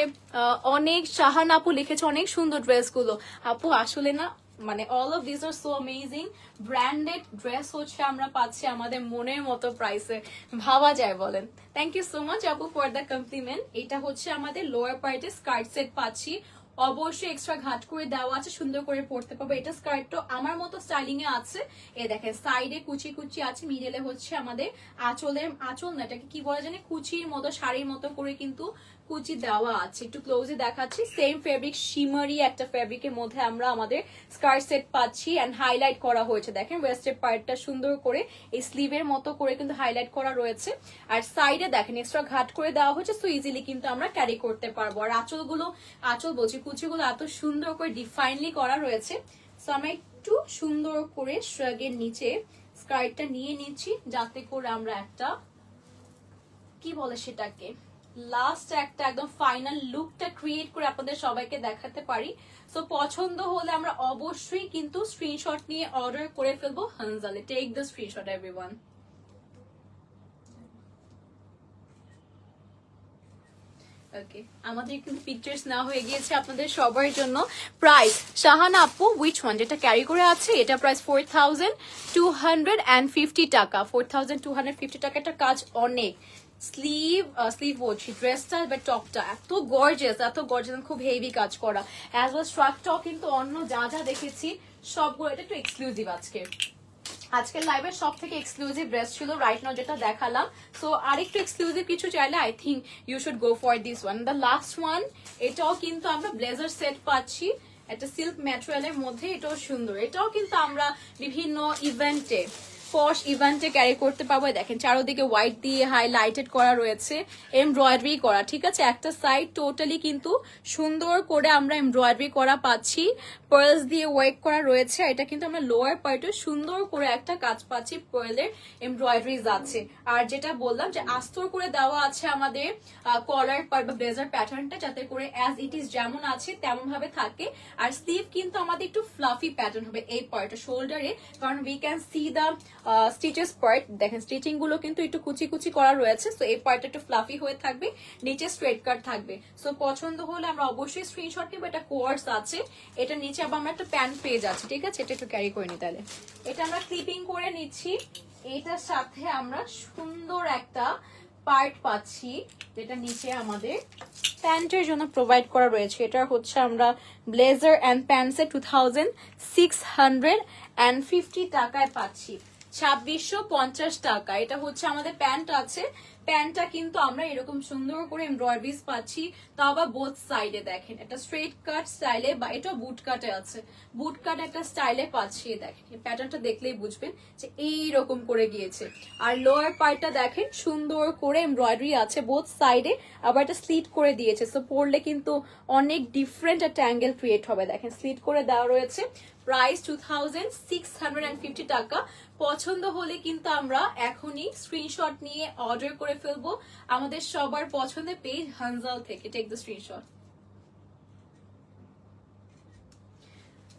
অনেক শাহান আপু লিখেছে অনেক সুন্দর ড্রেস গুলো। আপু আসলে না মানে all of this are so amazing, branded dress হচ্ছে আমরা পাচ্ছি আমাদের মনের মতো প্রাইসে, ভাবা যায় বলেন? থ্যাংক ইউ সো মাচ আপু ফর দ্য কমপ্লিমেন্ট। এটা হচ্ছে আমাদের লোয়ার পার্টে স্কার্ট সেট পাচ্ছি, অবশ্যই এক্সট্রা ঘাট করে দেওয়া আছে, সুন্দর করে পরতে পারবো। এটা স্কার্টটা আমার মতো স্টাইলিং এ আছে। এ দেখেন সাইডে কুচি কুচি আছে, মিডলে হচ্ছে আমাদের আঁচল না, এটাকে কি বলা জানে, কুচির মতো শাড়ির মতো করে কিন্তু কুচি দেওয়া আছে। একটু ক্লোজে দেখাচ্ছি, সেম ফেব্রিক শিমারি একটা ফেব্রিকের মধ্যে আমরা আমাদের স্কার্ট সেট পাচ্ছি এন্ড হাইলাইট করা হয়েছে। দেখেন ওয়েস্টের পার্টটা সুন্দর করে এই স্লিভের মতো করে কিন্তু হাইলাইট করা রয়েছে। আর সাইডে দেখেন এক্সট্রা ঘাট করে দেওয়া হয়েছে, সো ইজিলি কিন্তু আমরা ক্যারি করতে পারবো। আর আঁচল বলছি কুচিগুলো এত সুন্দর করে ডিফাইনলি করা রয়েছে। সো আমরা একটু সুন্দর করে শ্রাগের নিচে স্কার্টটা নিয়ে নিচ্ছি, যাতে করে আমরা একটা কি বলে সেটাকে লাস্ট একটা একদম ফাইনাল লুকটা ক্রিয়েট করে আপনাদের সবাইকে দেখাতে পারি। সো পছন্দ হলে আমরা অবশ্যই কিন্তু স্ক্রিনশট নিয়ে অর্ডার করে ফেলবো হানজালে। Take the screenshot everyone. Okay, আমাদের কিন্তু পিকচার্স না হয়ে গিয়েছে আপনাদের সবার জন্য। প্রাইস শাহানা আপু উইচ ওয়ান, যেটা ক্যারি করে আছে এটা প্রাইস 4250 টাকা। 4250 টাকা। একটা কাজ অনেক স্লিভ বলছি, ড্রেসটা বা টপটা এত গর্জিয়াস খুব হেভি কাজ করা। অ্যাজ ওয়েল স্ট্রাকটাও কিন্তু অন্য যা যা দেখেছি সবগুলো, এটা একটু এক্সক্লুসিভ আজকের লাইভের সব থেকে এক্সক্লুসিভ ড্রেস ছিল রাইট নাও যেটা দেখালাম। সো আরেকটু এক্সক্লুসিভ কিছু চাইলে I think you should go for this one, the last one. এটাও কিন্তু আমরা ব্লেজার সেট পাচ্ছি একটা সিল্ক ম্যাটেরিয়ালের মধ্যে, এটাও সুন্দর। এটাও কিন্তু আমরা বিভিন্ন ইভেন্টে পশ ইভেন্টে ক্যারি করতে পারবো। দেখেন চারোদিকে হোয়াইট দিয়ে হাইলাইটেড করা রয়েছে, এমব্রয়ডারি করা, ঠিক আছে। একটা সাইড টোটালি কিন্তু সুন্দর করে আমরা এমব্রয়ডারি করা পাচ্ছি, পার্লস দিয়ে ওয়ার্ক করা রয়েছে। এটা কিন্তু আমরা লোয়ার পার্টে সুন্দর করে একটা কাজ পাচ্ছি, পার্লের এমব্রয়ডারিজ আছে। আর যেটা বললাম যে আস্তর করে দেওয়া আছে আমাদের কলার পার্ট বা ব্লেজার প্যাটার্নটা, যাতে করে অ্যাজ ইট ইজ যেমন আছে তেমন ভাবে থাকে। আর স্লিভ কিন্তু আমাদের একটু ফ্লাফি প্যাটার্ন হবে এই পার্টে শোল্ডারে, কারণ we can see the stitches part. দেখেন স্টিচিং গুলো কিন্তু একটু কুচি কুচি করা রয়েছে, সো এই পার্টটা একটু ফ্লাফি হয়ে থাকবে, নিচে স্ট্রেট কাট থাকবে। সো পছন্দ হলে আমরা অবশ্যই স্ক্রিনশট নিব। এটা কোয়ার্স আছে, এটা নিচে আবার আমরা একটা প্যান্ট পেয়ে যাচ্ছি, ঠিক আছে। এটা একটু ক্যারি করে নি, তাহলে এটা আমরা ক্লিপিং করে নিচ্ছি। এটার সাথে আমরা সুন্দর একটা পার্ট পাচ্ছি, যেটা নিচে আমাদের প্যান্টের জন্য প্রোভাইড করা রয়েছে। এটা হচ্ছে আমরা ব্লেজার অ্যান্ড প্যান্টসে 2650 টাকায় পাচ্ছি, 2650 টাকা। এটা হচ্ছে আমাদের প্যান্ট আছে, প্যান্টটা কিন্তু আমরা এরকম সুন্দর করে এমব্রয়ডারিজ পাচ্ছি, তাও আবার বোথ সাইডে। দেখেন এটা স্ট্রেট কাট স্টাইলে, বা এটা বুট কাটে আছে, বুট কাট একটা স্টাইলে পাচ্ছি। দেখেন এই প্যাটার্নটা দেখলেই বুঝবেন যে এইরকম করে গিয়েছে। আর লোয়ার পার্টটা দেখেন সুন্দর করে এমব্রয়ডারি আছে বোথ সাইডে, আবার এটা স্লিট করে দিয়েছে। সো পরলে কিন্তু অনেক ডিফারেন্ট একটা অ্যাঙ্গেল ক্রিয়েট হবে। দেখেন স্লিট করে দেওয়া রয়েছে। প্রাইস 2650 টাকা। পছন্দ হলে কিন্তু আমরা এখনই স্ক্রিনশট নিয়ে অর্ডার করে ফেলবো আমাদের সবার পছন্দের পেজ হানজাল থেকে। Take the screenshot.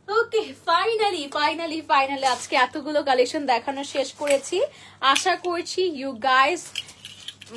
Okay, finally আজকে এতগুলো কালেকশন দেখানো শেষ করেছি। আশা করছি ইউ গাইস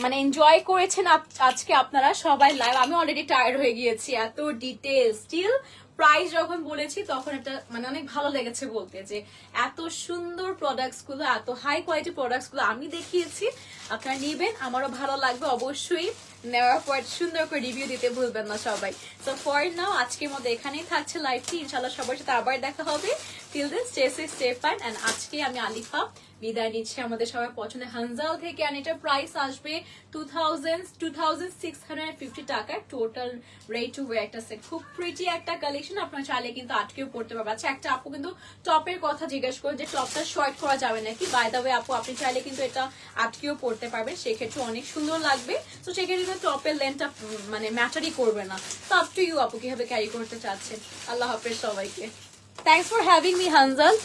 মানে এনজয় করেছেন আজকে আপনারা সবাই লাইভ। আমি অলরেডি টায়ার্ড হয়ে গিয়েছি, এত ডিটেল। স্টিল প্রাইস যখন বলেছি তখন এটা মানে অনেক ভালো লেগেছে বলতে, যে এত সুন্দর প্রোডাক্টস গুলো, এত হাই কোয়ালিটি প্রোডাক্টস গুলো আমি দেখিয়েছি। আপনারা নিবেন, আমারও ভালো লাগবে অবশ্যই। নেওয়ার পর সুন্দর করে রিভিউ দিতে ভুলবেন না সবাই। সো ফর নাও আজকের মধ্যে এখানেই থাকছে লাইভটি। ইনশাল্লাহ সবার সাথে আবার দেখা হবে। Till then stay safe, stay fine. And আজকে আমি আলিফা বিদায় নিচ্ছি আমাদের সবার পছন্দের হানজাল থেকে। আর এটার প্রাইস আসবে 2650 টাকায়। টোটাল রেট টু ওয়্যার একটা সেট, খুব প্রিটি একটা কালেকশন। আপনারা চাইলে কিন্তু আটকেও পড়তে পারবেন। আচ্ছা, একটা আপু কিন্তু টপের কথা জিজ্ঞেস করে যে টপটা শর্ট করা যাবে নাকি। বাই দ্য ওয়ে আপু, আপনি চাইলে কিন্তু এটা আটকেও পড়তে পারবেন, সেক্ষেত্রে অনেক সুন্দর লাগবে। তো সেক্ষেত্রে কিন্তু টপের লেন্থটা মানে ম্যাটারই করবে না। তো আপ টু ইউ আপু কিভাবে ক্যারি করতে চাচ্ছেন। আল্লাহ হাফেজ সবাইকে। Thanks for having me, Hanzal.